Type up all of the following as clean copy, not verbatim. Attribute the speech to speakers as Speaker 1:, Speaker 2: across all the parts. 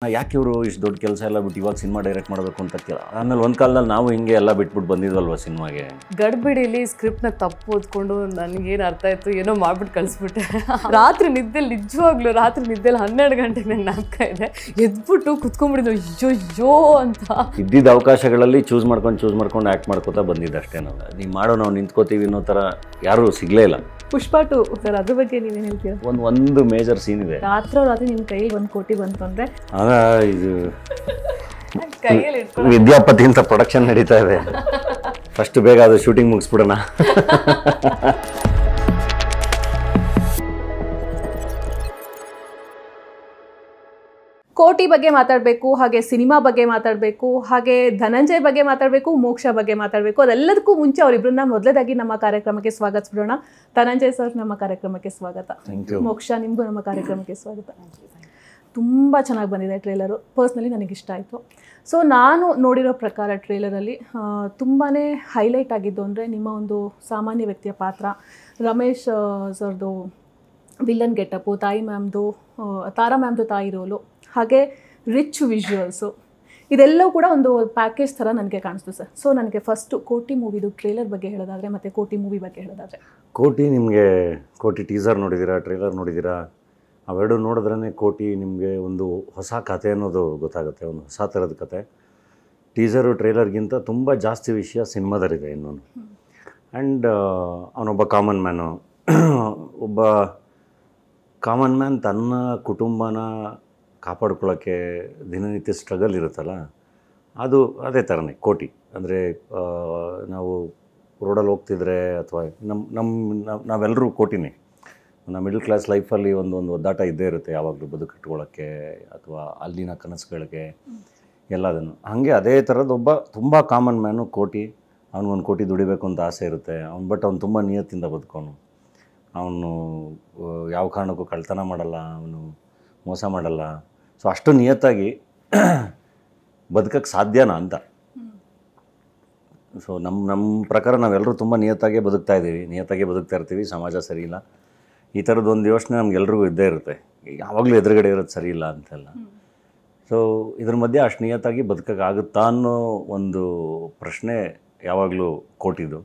Speaker 1: ಯಾಕೆ ಇವರು ಇಷ್ಟು ದೊಡ್ಡ ಕೆಲಸ ಎಲ್ಲ ಬಿಟ್ಟು ಇವಾಗ ಸಿನಿಮಾ ಡೈರೆಕ್ಟ್ ಮಾಡಬೇಕು ಅಂತ ಆಮೇಲೆ ಒಂದು ಕಾಲದಲ್ಲಿ ನಾವು ಹಿಂಗೆ ಎಲ್ಲ ಬಿಟ್ಬಿಟ್ಟು ಬಂದಿದ್ವಲ್ವ ಸಿನಿಮಾಗೆ.
Speaker 2: ಗಡ್ಬಿಡಿಲಿ ಸ್ಕ್ರಿಪ್ಟ್ನ ತಪ್ಪು ಓದ್ಕೊಂಡು ನನಗೇನು ಅರ್ಥ ಆಯಿತು ಏನೋ ಮಾಡ್ಬಿಟ್ಟು ಕಳಿಸ್ಬಿಟ್ಟೆ. ರಾತ್ರಿ ನಿದ್ದೆಲಿ ನಿಜವಾಗ್ಲೂ ರಾತ್ರಿ ನಿದ್ದೆಲಿ 12 ಗಂಟೆಗೆ ನಂಗೆ ನಾಟಕ ಇದೆ, ಎದ್ಬಿಟ್ಟು ಕುತ್ಕೊಂಡ್ಬಿಡಿದ್ವು ಅಯ್ಯೋ ಅಂತ.
Speaker 1: ಇದ್ದಿದ್ದ ಅವಕಾಶಗಳಲ್ಲಿ ಚೂಸ್ ಮಾಡ್ಕೊಂಡು ಆ್ಯಕ್ಟ್ ಮಾಡ್ಕೋತಾ ಬಂದಿದ್ದೆ ಅಷ್ಟೇ. ನೀವು ಮಾಡೋ ನಾವು ನಿಂತ್ಕೋತೀವಿ ಅನ್ನೋ ಥರ ಯಾರೂ ಸಿಗಲೇ ಇಲ್ಲ.
Speaker 2: ಪುಷ್ಪ 2 ಸರ್, ಅದ್ರ ಬಗ್ಗೆ ನೀವೇನು ಹೇಳ್ತೀರಾ?
Speaker 1: ಒಂದು ಮೇಜರ್ ಸೀನ್ ಇದೆ.
Speaker 2: ರಾತ್ರಿ ನಿಮ್ಮ ಕೈಗೆ 1 ಕೋಟಿ ಬಂತು ಅಂದರೆ
Speaker 1: ಇದು
Speaker 2: ಕೈಯಲ್ಲಿ
Speaker 1: ವಿದ್ಯಾಪತಿ ಅಂತ ಪ್ರೊಡಕ್ಷನ್ ನಡೀತಾ ಇದೆ. ಫಸ್ಟ್ ಬೇಗ ಅದು ಶೂಟಿಂಗ್ ಮುಗಿಸ್ಬಿಡೋಣ.
Speaker 2: ಕೋಟಿ ಬಗ್ಗೆ ಮಾತಾಡಬೇಕು, ಹಾಗೆ ಸಿನಿಮಾ ಬಗ್ಗೆ ಮಾತಾಡಬೇಕು, ಹಾಗೆ ಧನಂಜಯ್ ಬಗ್ಗೆ ಮಾತಾಡಬೇಕು, ಮೋಕ್ಷ ಬಗ್ಗೆ ಮಾತಾಡಬೇಕು. ಅದೆಲ್ಲದಕ್ಕೂ ಮುಂಚೆ ಅವರಿಬ್ಬರನ್ನ ಮೊದಲೇದಾಗಿ ನಮ್ಮ ಕಾರ್ಯಕ್ರಮಕ್ಕೆ ಸ್ವಾಗತಿಸೋಣ. ಧನಂಜಯ್ ಸರ್, ನಮ್ಮ ಕಾರ್ಯಕ್ರಮಕ್ಕೆ ಸ್ವಾಗತ. ಮೋಕ್ಷ, ನಿಮಗೂ ನಮ್ಮ ಕಾರ್ಯಕ್ರಮಕ್ಕೆ ಸ್ವಾಗತ. ತುಂಬ ಚೆನ್ನಾಗಿ ಬಂದಿದೆ ಟ್ರೇಲರು. ಪರ್ಸ್ನಲಿ ನನಗಿಷ್ಟ ಆಯಿತು. ಸೊ ನಾನು ನೋಡಿರೋ ಪ್ರಕಾರ ಟ್ರೇಲರಲ್ಲಿ ತುಂಬಾ ಹೈಲೈಟ್ ಆಗಿದ್ದು ಅಂದರೆ ನಿಮ್ಮ ಒಂದು ಸಾಮಾನ್ಯ ವ್ಯಕ್ತಿಯ ಪಾತ್ರ, ರಮೇಶ್ ಸರ್ದು ವಿಲ್ಲನ್ ಗೆಟಪ್ಪು, ತಾರಾ ಮ್ಯಾಮ್ದು ತಾಯಿ ರೋಲು, ಹಾಗೆ ರಿಚ್ ವಿಜುವಲ್ಸು, ಇದೆಲ್ಲವೂ ಕೂಡ ಒಂದು ಪ್ಯಾಕೇಜ್ ಥರ ನನಗೆ ಕಾಣಿಸ್ತು ಸರ್. ಸೊ ನನಗೆ ಫಸ್ಟು ಕೋಟಿ ಮೂವಿದು ಟ್ರೇಲರ್ ಬಗ್ಗೆ ಹೇಳೋದಾದರೆ ಮತ್ತು ಕೋಟಿ ಮೂವಿ ಬಗ್ಗೆ ಹೇಳೋದಾದರೆ,
Speaker 1: ಕೋಟಿ ಟೀಸರ್ ನೋಡಿದ್ದೀರಾ, ಟ್ರೇಲರ್ ನೋಡಿದ್ದೀರಾ? ಅವೆರಡು ನೋಡಿದ್ರೇ ಕೋಟಿ ನಿಮಗೆ ಒಂದು ಹೊಸ ಕತೆ ಅನ್ನೋದು ಗೊತ್ತಾಗುತ್ತೆ. ಒಂದು ಹೊಸ ಥರದ ಕತೆ. ಟೀಸರು ಟ್ರೇಲರ್ಗಿಂತ ತುಂಬ ಜಾಸ್ತಿ ವಿಷಯ ಸಿನಿಮಾದಲ್ಲಿದೆ ಇನ್ನೊಂದು. ಆ್ಯಂಡ್ ಅವನೊಬ್ಬ ಕಾಮನ್ ಮ್ಯಾನು. ಒಬ್ಬ ಕಾಮನ್ ಮ್ಯಾನ್ ತನ್ನ ಕುಟುಂಬನ ಕಾಪಾಡ್ಕೊಳ್ಳೋಕ್ಕೆ ದಿನನಿತ್ಯ ಸ್ಟ್ರಗಲ್ ಇರುತ್ತಲ್ಲ, ಅದು ಅದೇ ಥರನೇ ಕೋಟಿ. ಅಂದರೆ ನಾವು ರೋಡಲ್ಲಿ ಹೋಗ್ತಿದ್ರೆ ಅಥವಾ ನಾವೆಲ್ಲರೂ ಕೋಟಿನೇ. ನಮ್ಮ ಮಿಡಲ್ ಕ್ಲಾಸ್ ಲೈಫಲ್ಲಿ ಒಂದು ಒದ್ದಾಟ ಇದ್ದೇ ಇರುತ್ತೆ ಯಾವಾಗಲೂ, ಬದುಕಟ್ಕೊಳ್ಳೋಕ್ಕೆ ಅಥವಾ ಅಲ್ಲಿನ ಕನಸುಗಳಿಗೆ ಎಲ್ಲದನ್ನು. ಹಾಗೆ ಅದೇ ಥರದ್ದು ಒಬ್ಬ ತುಂಬ ಕಾಮನ್ ಮ್ಯಾನು ಕೋಟಿ. ಅವ್ನಿಗೊಂದು ಕೋಟಿ ದುಡಿಬೇಕು ಅಂತ ಆಸೆ ಇರುತ್ತೆ ಅವ್ನು ತುಂಬ ನಿಯತ್ತಿಂದ ಬದುಕೋನು. ಅವನು ಯಾವ ಕಾರಣಕ್ಕೂ ಕಳ್ತನ ಮಾಡಲ್ಲ, ಅವನು ಮೋಸ ಮಾಡಲ್ಲ. ಸೊ ಅಷ್ಟು ನಿಯತ್ತಾಗಿ ಬದುಕಕ್ಕೆ ಸಾಧ್ಯನಾ ಅಂತ. ಸೊ ನಮ್ಮ ಪ್ರಕಾರ ನಾವೆಲ್ಲರೂ ತುಂಬ ನಿಯತ್ತಾಗೇ ಬದುಕ್ತಾ ಇರ್ತೀವಿ. ಸಮಾಜ ಸರಿ ಇಲ್ಲ, ಈ ಥರದ್ದೊಂದು ಯೋಚನೆ ನಮಗೆಲ್ರಿಗೂ ಇದ್ದೇ ಇರುತ್ತೆ. ಯಾವಾಗಲೂ ಎದುರುಗಡೆ ಇರೋದು ಸರಿ ಇಲ್ಲ ಅಂತೆಲ್ಲ. ಸೊ ಇದ್ರ ಮಧ್ಯೆ ಅಷ್ಟು ನಿಯತ್ತಾಗಿ ಬದುಕೋಕ್ಕಾಗುತ್ತಾ ಅನ್ನೋ ಒಂದು ಪ್ರಶ್ನೆ ಯಾವಾಗಲೂ ಕೋಟಿದು.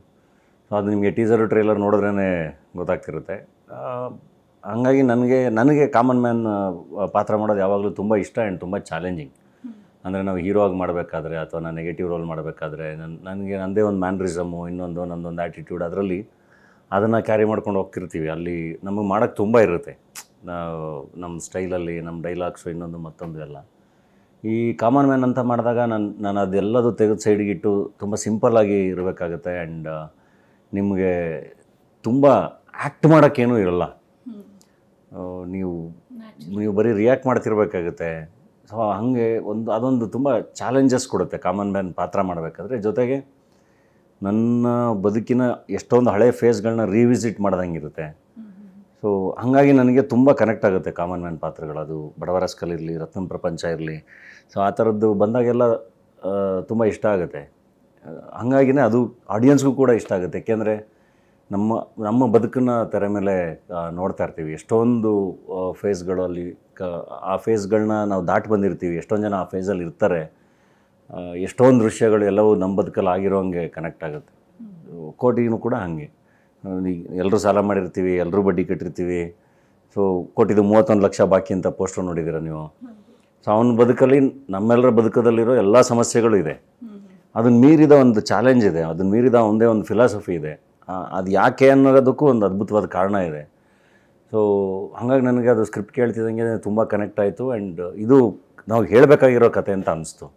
Speaker 1: ಸೊ ಅದು ನಿಮಗೆ ಟೀಸರು ಟ್ರೇಲರ್ ನೋಡಿದ್ರೇ ಗೊತ್ತಾಗ್ತಿರುತ್ತೆ. ಹಾಗಾಗಿ ನನಗೆ ಕಾಮನ್ ಮ್ಯಾನ್ ಪಾತ್ರ ಮಾಡೋದು ಯಾವಾಗಲೂ ತುಂಬ ಇಷ್ಟ ಆ್ಯಂಡ್ ತುಂಬ ಚಾಲೆಂಜಿಂಗ್. ಅಂದರೆ ನಾವು ಹೀರೋ ಆಗಿ ಮಾಡಬೇಕಾದ್ರೆ ಅಥವಾ ನಾನು ನೆಗೆಟಿವ್ ರೋಲ್ ಮಾಡಬೇಕಾದ್ರೆ ನನಗೆ ನನ್ನದೇ ಒಂದು ಮ್ಯಾನ್ರಿಸಮು, ನನ್ನದೊಂದು ಆ್ಯಟಿಟ್ಯೂಡ್, ಅದರಲ್ಲಿ ಅದನ್ನು ಕ್ಯಾರಿ ಮಾಡ್ಕೊಂಡು ಹೋಗ್ತಿರ್ತೀವಿ. ಅಲ್ಲಿ ನಮಗೆ ಮಾಡೋಕ್ಕೆ ತುಂಬ ಇರುತ್ತೆ. ನಮ್ಮ ಸ್ಟೈಲಲ್ಲಿ ನಮ್ಮ ಡೈಲಾಗ್ಸು ಮತ್ತೊಂದು ಎಲ್ಲ. ಈ ಕಾಮನ್ ಮ್ಯಾನ್ ಅಂತ ಮಾಡಿದಾಗ ನಾನು ಅದೆಲ್ಲದು ತೆಗೆದು ಸೈಡಿಗಿಟ್ಟು ತುಂಬ ಸಿಂಪಲ್ಲಾಗಿ ಇರಬೇಕಾಗುತ್ತೆ. ಆ್ಯಂಡ್ ನಿಮಗೆ ತುಂಬ ಆ್ಯಕ್ಟ್ ಮಾಡೋಕ್ಕೇನೂ ಇರಲ್ಲ. ನೀವು ಬರೀ ರಿಯಾಕ್ಟ್ ಮಾಡ್ತಿರ್ಬೇಕಾಗುತ್ತೆ. ಸೊ ಹಾಗೆ ಅದೊಂದು ತುಂಬ ಚಾಲೆಂಜಸ್ ಕೊಡುತ್ತೆ ಕಾಮನ್ ಮ್ಯಾನ್ ಪಾತ್ರ ಮಾಡಬೇಕಾದ್ರೆ. ಜೊತೆಗೆ ನನ್ನ ಬದುಕಿನ ಎಷ್ಟೊಂದು ಹಳೆ ಫೇಸ್ಗಳನ್ನ ರಿವಿಸಿಟ್ ಮಾಡ್ದಂಗಿರುತ್ತೆ. ಸೊ ಹಾಗಾಗಿ ನನಗೆ ತುಂಬ ಕನೆಕ್ಟ್ ಆಗುತ್ತೆ ಕಾಮನ್ ಮ್ಯಾನ್ ಪಾತ್ರಗಳು. ಅದು ಬಡವರ ಸ್ಕಲ್ ಇರಲಿ, ರತ್ನ ಪ್ರಪಂಚ ಇರಲಿ. ಸೊ ಆ ಥರದ್ದು ಬಂದಾಗೆಲ್ಲ ತುಂಬ ಇಷ್ಟ ಆಗುತ್ತೆ. ಹಾಗಾಗಿನೇ ಅದು ಆಡಿಯನ್ಸ್ಗೂ ಕೂಡ ಇಷ್ಟ ಆಗುತ್ತೆ. ಏಕೆಂದರೆ ನಮ್ಮ ಬದುಕನ್ನು ತೆರೆ ಮೇಲೆ ನೋಡ್ತಾ ಇರ್ತೀವಿ. ಎಷ್ಟೊಂದು ಫೇಸ್ಗಳು ಅಲ್ಲಿ ಆ ಫೇಸ್ಗಳನ್ನ ನಾವು ದಾಟಿ ಬಂದಿರ್ತೀವಿ. ಎಷ್ಟೊಂದು ಜನ ಆ ಫೇಸಲ್ಲಿ ಇರ್ತಾರೆ. ಎಷ್ಟೊಂದು ದೃಶ್ಯಗಳು ಎಲ್ಲವೂ ನಮ್ಮ ಬದುಕಲ್ಲಿ ಆಗಿರೋ ಹಂಗೆ ಕನೆಕ್ಟ್ ಆಗುತ್ತೆ. ಕೋಟಿನೂ ಕೂಡ ಹಾಗೆ. ಎಲ್ಲರೂ ಸಾಲ ಮಾಡಿರ್ತೀವಿ, ಎಲ್ಲರೂ ಬಡ್ಡಿ ಕಟ್ಟಿರ್ತೀವಿ. ಸೊ ಕೋಟಿದು 31 ಲಕ್ಷ ಬಾಕಿ ಅಂತ ಪೋಸ್ಟರ್ ನೋಡಿದ್ದೀರ ನೀವು. ಸೊ ಅವನ ಬದುಕಲ್ಲಿ ನಮ್ಮೆಲ್ಲರ ಬದುಕದಲ್ಲಿರೋ ಎಲ್ಲ ಸಮಸ್ಯೆಗಳು ಇದೆ. ಅದನ್ನು ಮೀರಿದ ಒಂದು ಚಾಲೆಂಜ್ ಇದೆ, ಅದನ್ನು ಮೀರಿದ ಒಂದೇ ಒಂದು ಫಿಲಾಸಫಿ ಇದೆ. ಅದು ಯಾಕೆ ಅನ್ನೋದಕ್ಕೂ ಒಂದು ಅದ್ಭುತವಾದ ಕಾರಣ ಇದೆ. ಸೊ ಹಾಗಾಗಿ ನನಗೆ ಅದು ಸ್ಕ್ರಿಪ್ಟ್ ಕೇಳ್ತಿದ್ದಂಗೆ ತುಂಬ ಕನೆಕ್ಟ್ ಆಯಿತು. ಆ್ಯಂಡ್ ಇದು ನಾವು ಹೇಳಬೇಕಾಗಿರೋ ಕತೆ ಅಂತ ಅನಿಸ್ತು.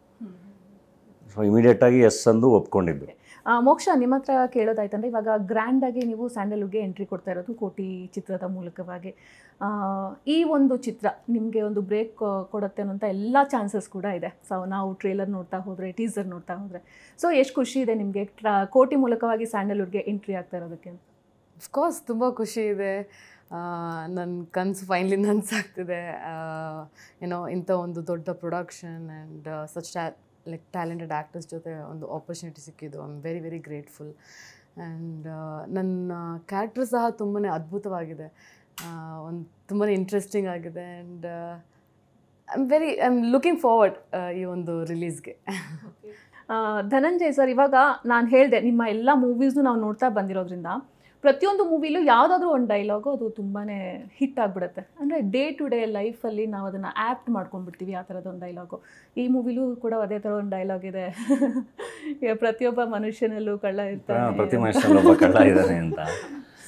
Speaker 1: ಸೊ ಇಮಿಡಿಯೇಟಾಗಿ ಎಸ್ ಅಂದು ಒಪ್ಕೊಂಡಿದ್ದು.
Speaker 2: ಮೋಕ್ಷ, ನಿಮ್ಮ ಹತ್ರ ಕೇಳೋದಾಯ್ತಂದರೆ, ಇವಾಗ ಗ್ರ್ಯಾಂಡಾಗಿ ನೀವು ಸ್ಯಾಂಡಲ್ವುಡ್ಗೆ ಎಂಟ್ರಿ ಕೊಡ್ತಾ ಇರೋದು ಕೋಟಿ ಚಿತ್ರದ ಮೂಲಕವಾಗಿ. ಈ ಒಂದು ಚಿತ್ರ ನಿಮಗೆ ಒಂದು ಬ್ರೇಕ್ ಕೊಡುತ್ತೆ ಅನ್ನೋಂಥ ಎಲ್ಲ ಚಾನ್ಸಸ್ ಕೂಡ ಇದೆ. ಸೊ ನಾವು ಟ್ರೇಲರ್ ನೋಡ್ತಾ ಹೋದರೆ, ಟೀಸರ್ ನೋಡ್ತಾ ಹೋದರೆ, ಸೊ ಎಷ್ಟು ಖುಷಿ ಇದೆ ನಿಮಗೆ ಕೋಟಿ ಮೂಲಕವಾಗಿ ಸ್ಯಾಂಡಲ್ವುಡ್ಗೆ ಎಂಟ್ರಿ ಆಗ್ತಾ ಇರೋದಕ್ಕೆ?
Speaker 3: ಅಫ್ಕೋರ್ಸ್ ತುಂಬ ಖುಷಿ ಇದೆ. ನನ್ನ ಕನಸು ಫೈನಲಿ ನನಸಾಗ್ತಿದೆ. ಇಂಥ ಒಂದು ದೊಡ್ಡ production and such talented actors ಜೊತೆ ಒಂದು ಆಪರ್ಚುನಿಟಿ ಸಿಕ್ಕಿದ್ದು. I am very very grateful. And ನನ್ನ ಕ್ಯಾರೆಕ್ಟರ್ ಸಹ ತುಂಬಾ ಅದ್ಭುತವಾಗಿದೆ. ಒಂದು ತುಂಬಾ ಇಂಟ್ರೆಸ್ಟಿಂಗ್ ಆಗಿದೆ. And I am looking forward ಈ ಒಂದು ರಿಲೀಸ್ಗೆ.
Speaker 2: ಧನಂಜಯ್ ಸರ್, ಇವಾಗ ನಾನು ಹೇಳಿದೆ ನಿಮ್ಮ ಎಲ್ಲ ಮೂವೀಸ್ನು ನಾವು ನೋಡ್ತಾ ಬಂದಿರೋದ್ರಿಂದ ಪ್ರತಿಯೊಂದು ಮೂವಿಲೂ ಯಾವುದಾದ್ರೂ ಒಂದು ಡೈಲಾಗು ಅದು ತುಂಬಾ ಹಿಟ್ ಆಗಿಬಿಡುತ್ತೆ. ಅಂದರೆ ಡೇ ಟು ಡೇ ಲೈಫಲ್ಲಿ ನಾವು ಅದನ್ನು ಆ್ಯಪ್ಟ್ ಮಾಡ್ಕೊಂಡ್ಬಿಡ್ತೀವಿ ಆ ಥರದೊಂದು ಡೈಲಾಗು. ಈ ಮೂವಿಲೂ ಕೂಡ ಅದೇ ಥರ ಒಂದು ಡೈಲಾಗ್ ಇದೆ, ಪ್ರತಿಯೊಬ್ಬ ಮನುಷ್ಯನಲ್ಲೂ ಕಳ್ಳ ಇರ್ತಾನೆ,
Speaker 1: ಪ್ರತಿ ಮನುಷ್ಯನಲ್ಲೂ ಒಬ್ಬ ಕಳ್ಳ ಇದ್ದಾನೆ ಅಂತ.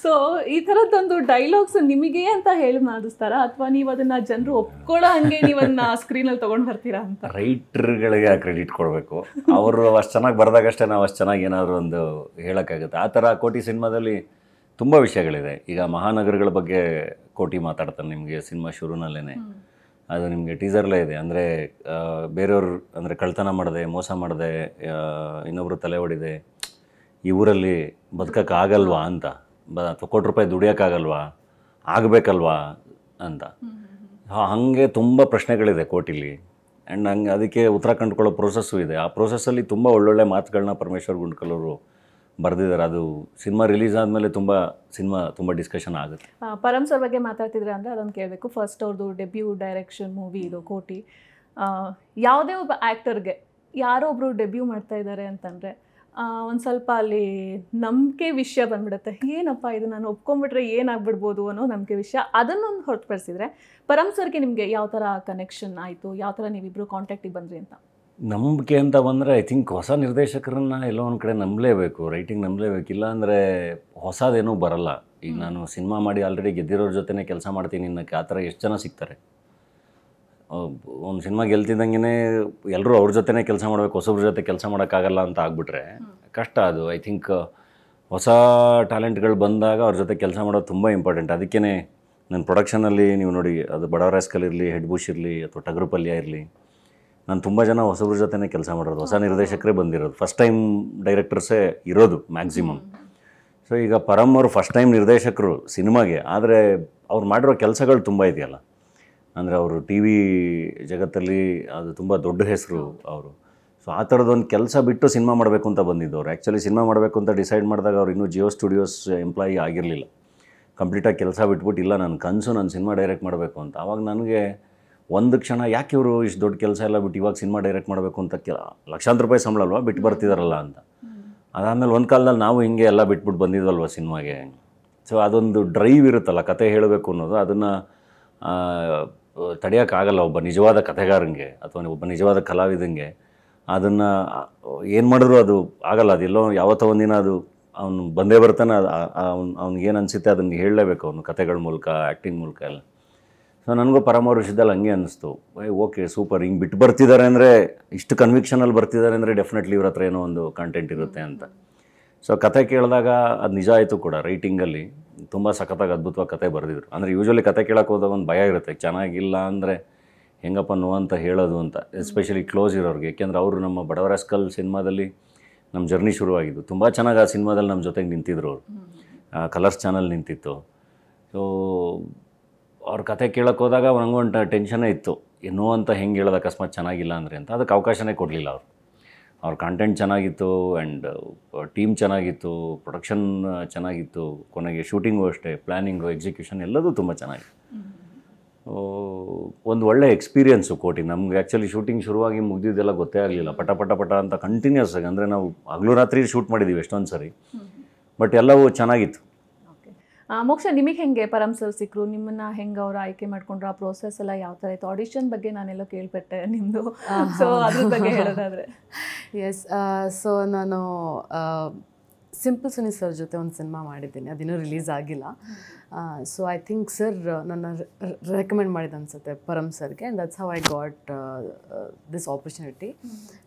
Speaker 2: ಸೊ ಈ ಥರದ್ದೊಂದು ಡೈಲಾಗ್ಸ್ ನಿಮಗೆ ಅಂತ ಹೇಳಿ ಮಾಡಿಸ್ತಾರಾ, ಅಥವಾ ನೀವು ಅದನ್ನು ಜನರು ಒಪ್ಕೊಳ್ಳೋ ಹಂಗೆ ನೀವು ಅದನ್ನ ಸ್ಕ್ರೀನಲ್ಲಿ ತೊಗೊಂಡು ಬರ್ತೀರಾ ಅಂತ?
Speaker 1: ರೈಟ್ರ್ಗಳಿಗೆ ಕ್ರೆಡಿಟ್ ಕೊಡಬೇಕು. ಅವರು ಅಷ್ಟು ಚೆನ್ನಾಗಿ ಬರೆದಾಗಷ್ಟೇ ನಾವು ಅಷ್ಟು ಚೆನ್ನಾಗಿ ಏನಾದರೂ ಒಂದು ಹೇಳೋಕ್ಕಾಗುತ್ತೆ. ಆ ಥರ ಕೋಟಿ ಸಿನಿಮಾದಲ್ಲಿ ತುಂಬ ವಿಷಯಗಳಿದೆ. ಈಗ ಮಹಾನಗರಗಳ ಬಗ್ಗೆ ಕೋಟಿ ಮಾತಾಡ್ತಾನೆ ನಿಮಗೆ ಸಿನಿಮಾ ಶುರುನಲ್ಲೇ. ಅದು ನಿಮಗೆ ಟೀಸರ್ಲೇ ಇದೆ. ಅಂದರೆ ಬೇರೆಯವ್ರು ಅಂದರೆ ಕಳ್ತನ ಮಾಡಿದೆ, ಮೋಸ ಮಾಡಿದೆ, ಇನ್ನೊಬ್ಬರು ತಲೆ ಹೊಡಿದೆ, ಈ ಊರಲ್ಲಿ ಬದುಕೋಕ್ಕಾಗಲ್ವಾ ಅಂತ, ಕೋಟಿ ರೂಪಾಯಿ ದುಡಿಯೋಕ್ಕಾಗಲ್ವಾ, ಆಗಬೇಕಲ್ವಾ ಅಂತ. ಹಾಗೆ ತುಂಬ ಪ್ರಶ್ನೆಗಳಿದೆ ಕೋಟಿಲಿ. ಆ್ಯಂಡ್ ಹಂಗೆ ಅದಕ್ಕೆ ಉತ್ತರ ಕಂಡುಕೊಳ್ಳೋ ಪ್ರೋಸೆಸ್ಸು ಇದೆ. ಆ ಪ್ರೋಸೆಸ್ಸಲ್ಲಿ ತುಂಬ ಒಳ್ಳೊಳ್ಳೆ ಮಾತುಗಳನ್ನ ಪರಮೇಶ್ವರ್ ಗುಂಡ್ಕಲ್ ಅವರು ಬರೆದಿದ್ದಾರೆ. ಅದು ಸಿನಿಮಾ ರಿಲೀಸ್ ಆದಮೇಲೆ ತುಂಬ ಡಿಸ್ಕಷನ್ ಆಗುತ್ತೆ.
Speaker 2: ಪರಮ್ ಸರ್ ಬಗ್ಗೆ ಮಾತಾಡ್ತಿದ್ರೆ ಅಂದರೆ ಅದೊಂದು ಕೇಳಬೇಕು. ಫಸ್ಟ್ ಅವ್ರದ್ದು ಡೆಬ್ಯೂ ಡೈರೆಕ್ಷನ್ ಮೂವಿ ಇದು ಕೋಟಿ. ಯಾವುದೇ ಒಬ್ಬ ಆ್ಯಕ್ಟರ್ಗೆ ಯಾರೋ ಒಬ್ಬರು ಡೆಬ್ಯೂ ಮಾಡ್ತಾ ಇದ್ದಾರೆ ಅಂತಂದರೆ ಒಂದು ಸ್ವಲ್ಪ ಅಲ್ಲಿ ನಂಬಿಕೆ ವಿಷಯ ಬಂದ್ಬಿಡುತ್ತೆ. ಏನಪ್ಪ ಇದು ನಾನು ಒಪ್ಕೊಂಡ್ಬಿಟ್ರೆ ಏನಾಗ್ಬಿಡ್ಬೋದು ಅನ್ನೋ ನಂಬಿಕೆ ವಿಷಯ. ಅದನ್ನೊಂದು ಹೊರತುಪಡಿಸಿದ್ರೆ ಪರಮ್ ಸರ್ಗೆ ನಿಮಗೆ ಯಾವ ಥರ ಕನೆಕ್ಷನ್ ಆಯಿತು, ಯಾವ ಥರ ನೀವಿಬ್ಬರು ಕಾಂಟ್ಯಾಕ್ಟಿಗೆ ಬಂದ್ರಿ ಅಂತ?
Speaker 1: ನಂಬಿಕೆ ಅಂತ ಬಂದರೆ ಐ ಥಿಂಕ್ ಹೊಸ ನಿರ್ದೇಶಕರನ್ನ ಎಲ್ಲೋ ಒಂದು ಕಡೆ ನಂಬಲೇಬೇಕು, ರೈಟಿಂಗ್ ನಂಬಲೇಬೇಕು. ಇಲ್ಲ ಅಂದರೆ ಹೊಸದೇನೂ ಬರಲ್ಲ. ಈಗ ನಾನು ಸಿನಿಮಾ ಮಾಡಿ ಆಲ್ರೆಡಿ ಗೆದ್ದಿರೋರ ಜೊತೆನೇ ಕೆಲಸ ಮಾಡ್ತೀನಿ ಅನ್ನೋಕ್ಕೆ ಆ ಥರ ಎಷ್ಟು ಜನ ಸಿಗ್ತಾರೆ. ಒಂದು ಸಿನಿಮಾ ಗೆಲ್ತಿದ್ದಂಗೆ ಎಲ್ಲರೂ ಅವ್ರ ಜೊತೆನೇ ಕೆಲಸ ಮಾಡಬೇಕು, ಹೊಸಬ್ರ ಜೊತೆ ಕೆಲಸ ಮಾಡೋಕ್ಕಾಗಲ್ಲ ಅಂತ ಆಗ್ಬಿಟ್ರೆ ಕಷ್ಟ. ಅದು ಐ ಥಿಂಕ್ ಹೊಸ ಟ್ಯಾಲೆಂಟ್ಗಳು ಬಂದಾಗ ಅವ್ರ ಜೊತೆ ಕೆಲಸ ಮಾಡೋದು ತುಂಬ ಇಂಪಾರ್ಟೆಂಟ್. ಅದಕ್ಕೇ ನನ್ನ ಪ್ರೊಡಕ್ಷನಲ್ಲಿ ನೀವು ನೋಡಿ, ಅದು ಬಡವರ ರಾಸ್ಕಲ್ ಇರಲಿ, ಹೆಡ್ ಬುಷ್ ಇರಲಿ, ಅಥವಾ ಟಗರು ಪಲ್ಯ ಇರಲಿ, ನಾನು ತುಂಬ ಜನ ಹೊಸಬ್ರ ಜೊತೆನೇ ಕೆಲಸ ಮಾಡೋದು, ಹೊಸ ನಿರ್ದೇಶಕರೇ ಬಂದಿರೋದು, ಫಸ್ಟ್ ಟೈಮ್ ಡೈರೆಕ್ಟರ್ಸೇ ಇರೋದು ಮ್ಯಾಕ್ಸಿಮಮ್. ಸೊ ಈಗ ಪರಮ್ ಅವರು ಫಸ್ಟ್ ಟೈಮ್ ನಿರ್ದೇಶಕರು ಸಿನಿಮಾಗೆ, ಆದರೆ ಅವ್ರು ಮಾಡಿರೋ ಕೆಲಸಗಳು ತುಂಬ ಇದೆಯಲ್ಲ. ಅಂದರೆ ಅವರು ಟಿ ವಿ ಜಗತ್ತಲ್ಲಿ ಅದು ತುಂಬ ದೊಡ್ಡ ಹೆಸರು ಅವರು. ಸೊ ಆ ಥರದೊಂದು ಕೆಲಸ ಬಿಟ್ಟು ಸಿನಿಮಾ ಮಾಡಬೇಕು ಅಂತ ಬಂದಿದ್ದವ್ರು. ಆ್ಯಕ್ಚುಲಿ ಸಿನಿಮಾ ಮಾಡಬೇಕು ಅಂತ ಡಿಸೈಡ್ ಮಾಡಿದಾಗ ಅವ್ರು ಇನ್ನೂ ಜಿಯೋ ಸ್ಟುಡಿಯೋಸ್ ಎಂಪ್ಲಾಯಿ ಆಗಿರಲಿಲ್ಲ. ಕಂಪ್ಲೀಟಾಗಿ ಕೆಲಸ ಬಿಟ್ಬಿಟ್ಟು, ಇಲ್ಲ ನನ್ನ ಕನಸು ನಾನು ಸಿನಿಮಾ ಡೈರೆಕ್ಟ್ ಮಾಡಬೇಕು ಅಂತ. ಆವಾಗ ನನಗೆ ಒಂದು ಕ್ಷಣ ಯಾಕೆ ಇವರು ಇಷ್ಟು ದೊಡ್ಡ ಕೆಲಸ ಎಲ್ಲ ಬಿಟ್ಟು ಇವಾಗ ಸಿನಿಮಾ ಡೈರೆಕ್ಟ್ ಮಾಡಬೇಕು ಅಂತ, ಲಕ್ಷಾಂತರ ರೂಪಾಯಿ ಸಂಬಳ ಅಲ್ವಾ, ಬಿಟ್ಟು ಬರ್ತಿದಾರಲ್ಲ ಅಂತ. ಅದಾದಮೇಲೆ ಒಂದು ಕಾಲದಲ್ಲಿ ನಾವು ಹಿಂಗೆ ಎಲ್ಲ ಬಿಟ್ಬಿಟ್ಟು ಬಂದಿದ್ವಲ್ವ ಸಿನಿಮಾಗೆ. ಸೊ ಅದೊಂದು ಡ್ರೈವ್ ಇರುತ್ತಲ್ಲ ಕತೆ ಹೇಳಬೇಕು ಅನ್ನೋದು, ಅದನ್ನು ತಡೆಯೋಕ್ಕಾಗಲ್ಲ ಒಬ್ಬ ನಿಜವಾದ ಕಥೆಗಾರಂಗೆ ಅಥವಾ ಒಬ್ಬ ನಿಜವಾದ ಕಲಾವಿದಂಗೆ. ಅದನ್ನು ಏನು ಮಾಡಿದ್ರು ಅದು ಆಗಲ್ಲ. ಅದೆಲ್ಲೋ ಯಾವತ್ತೋ ಒಂದಿನ ಅದು ಅವನು ಬಂದೇ ಬರ್ತಾನೆ. ಅವ್ನಿಗೇನು ಅನಿಸುತ್ತೆ ಅದನ್ನು ಹೇಳಲೇಬೇಕು ಅವನು, ಕತೆಗಳ ಮೂಲಕ, ಆ್ಯಕ್ಟಿಂಗ್ ಮೂಲಕ ಎಲ್ಲ. ಸೊ ನನಗೂ ಪರಮ ವಿಷಯದಲ್ಲಿ ಹಂಗೆ ಅನ್ನಿಸ್ತು, ಓಕೆ ಸೂಪರ್, ಹಿಂಗೆ ಬಿಟ್ಟು ಬರ್ತಿದ್ದಾರೆ ಅಂದರೆ, ಇಷ್ಟು ಕನ್ವಿಕ್ಷನಲ್ಲಿ ಬರ್ತಿದ್ದಾರೆ ಅಂದರೆ ಡೆಫಿನೆಟ್ಲಿ ಇವ್ರ ಹತ್ರ ಏನೋ ಒಂದು ಕಂಟೆಂಟ್ ಇರುತ್ತೆ ಅಂತ. ಸೊ ಕತೆ ಕೇಳಿದಾಗ ಅದು ನಿಜ ಆಯಿತು ಕೂಡ. ರೈಟಿಂಗಲ್ಲಿ ತುಂಬ ಸಖತ್ತಾಗಿ ಅದ್ಭುತವಾಗಿ ಕತೆ ಬರೆದಿದ್ರು. ಅಂದರೆ ಯೂಶ್ವಲಿ ಕತೆ ಕೇಳೋಕೆ ಹೋದಾಗ ಒಂದು ಭಯ ಇರುತ್ತೆ, ಚೆನ್ನಾಗಿಲ್ಲ ಅಂದರೆ ಹೆಂಗಪ್ಪ ನೋ ಅಂತ ಹೇಳೋದು ಅಂತ, ಎಸ್ಪೆಷಲಿ ಕ್ಲೋಸ್ ಇರೋರಿಗೆ. ಏಕೆಂದರೆ ಅವರು ನಮ್ಮ ಬಡವರ ಸ್ಕಲ್ ಸಿನಿಮಾದಲ್ಲಿ ನಮ್ಮ ಜರ್ನಿ ಶುರುವಾಗಿದ್ದು. ತುಂಬ ಚೆನ್ನಾಗಿ ಆ ಸಿನಿಮಾದಲ್ಲಿ ನಮ್ಮ ಜೊತೆಗೆ ನಿಂತಿದ್ರು ಅವರು. ಕಲರ್ಸ್ ಚಾನಲ್ ನಿಂತಿತ್ತು. ಸೊ ಅವ್ರ ಕತೆ ಕೇಳೋಕೆ ಹೋದಾಗ ನನಗೊಂದು ಟೆನ್ಷನ್ನೇ ಇತ್ತು, ಏನೋ ಅಂತ ಹೆಂಗೆ ಹೇಳೋದು ಅಕಸ್ಮಾತ್ ಚೆನ್ನಾಗಿಲ್ಲ ಅಂದರೆ ಅಂತ. ಅದಕ್ಕೆ ಅವಕಾಶನೇ ಕೊಡಲಿಲ್ಲ ಅವರು. ಅವ್ರ ಕಂಟೆಂಟ್ ಚೆನ್ನಾಗಿತ್ತು, ಆ್ಯಂಡ್ ಟೀಮ್ ಚೆನ್ನಾಗಿತ್ತು, ಪ್ರೊಡಕ್ಷನ್ ಚೆನ್ನಾಗಿತ್ತು, ಕೊನೆಗೆ ಶೂಟಿಂಗು ಅಷ್ಟೇ, ಪ್ಲ್ಯಾನಿಂಗು, ಎಕ್ಸಿಕ್ಯೂಷನ್ ಎಲ್ಲದೂ ತುಂಬ ಚೆನ್ನಾಗಿತ್ತು. ಒಂದು ಒಳ್ಳೆ ಎಕ್ಸ್ಪೀರಿಯೆನ್ಸು ಕೋಟಿ. ನಮ್ಗೆ ಆ್ಯಕ್ಚುಲಿ ಶೂಟಿಂಗ್ ಶುರುವಾಗಿ ಮುಗಿದಿದ್ದೆಲ್ಲ ಗೊತ್ತೇ ಆಗಲಿಲ್ಲ. ಪಟ ಅಂತ ಕಂಟಿನ್ಯೂಸ್ ಆಗಿ, ಅಂದರೆ ನಾವು ಹಗಲು ರಾತ್ರಿ ಶೂಟ್ ಮಾಡಿದ್ದೀವಿ ಎಷ್ಟೊಂದು ಸರಿ, ಬಟ್ ಎಲ್ಲವೂ ಚೆನ್ನಾಗಿತ್ತು.
Speaker 2: ಮೋಕ್ಷ, ನಿಮಗೆ ಹೆಂಗೆ ಪರಮ್ ಸರ್ ಸಿಕ್ಕರು? ನಿಮ್ಮನ್ನು ಹೆಂಗೆ ಅವ್ರು ಆಯ್ಕೆ ಮಾಡ್ಕೊಂಡ್ರು? ಆ ಪ್ರೋಸೆಸ್ ಎಲ್ಲ ಯಾವ ಥರ ಇತ್ತು? ಆಡಿಷನ್ ಬಗ್ಗೆ ನಾನೆಲ್ಲ ಕೇಳ್ಪಟ್ಟೆ ನಿಮ್ಮದು, ಸೊ ಅದ್ರ ಬಗ್ಗೆ ಹೇಳೋದಾದರೆ.
Speaker 3: ಎಸ್, ಸೊ ನಾನು ಸಿಂಪಲ್ ಸುನಿ ಸರ್ ಜೊತೆ ಒಂದು ಸಿನಿಮಾ ಮಾಡಿದ್ದೀನಿ, ಅದಿನ್ನೂ ರಿಲೀಸ್ ಆಗಿಲ್ಲ. ಸೊ ಐ ಥಿಂಕ್ ಸರ್ ನನ್ನ ರೆಕಮೆಂಡ್ ಮಾಡಿದ್ದು ಅನಿಸುತ್ತೆ ಪರಮ್ ಸರ್ಗೆ, and that's how I got this opportunity.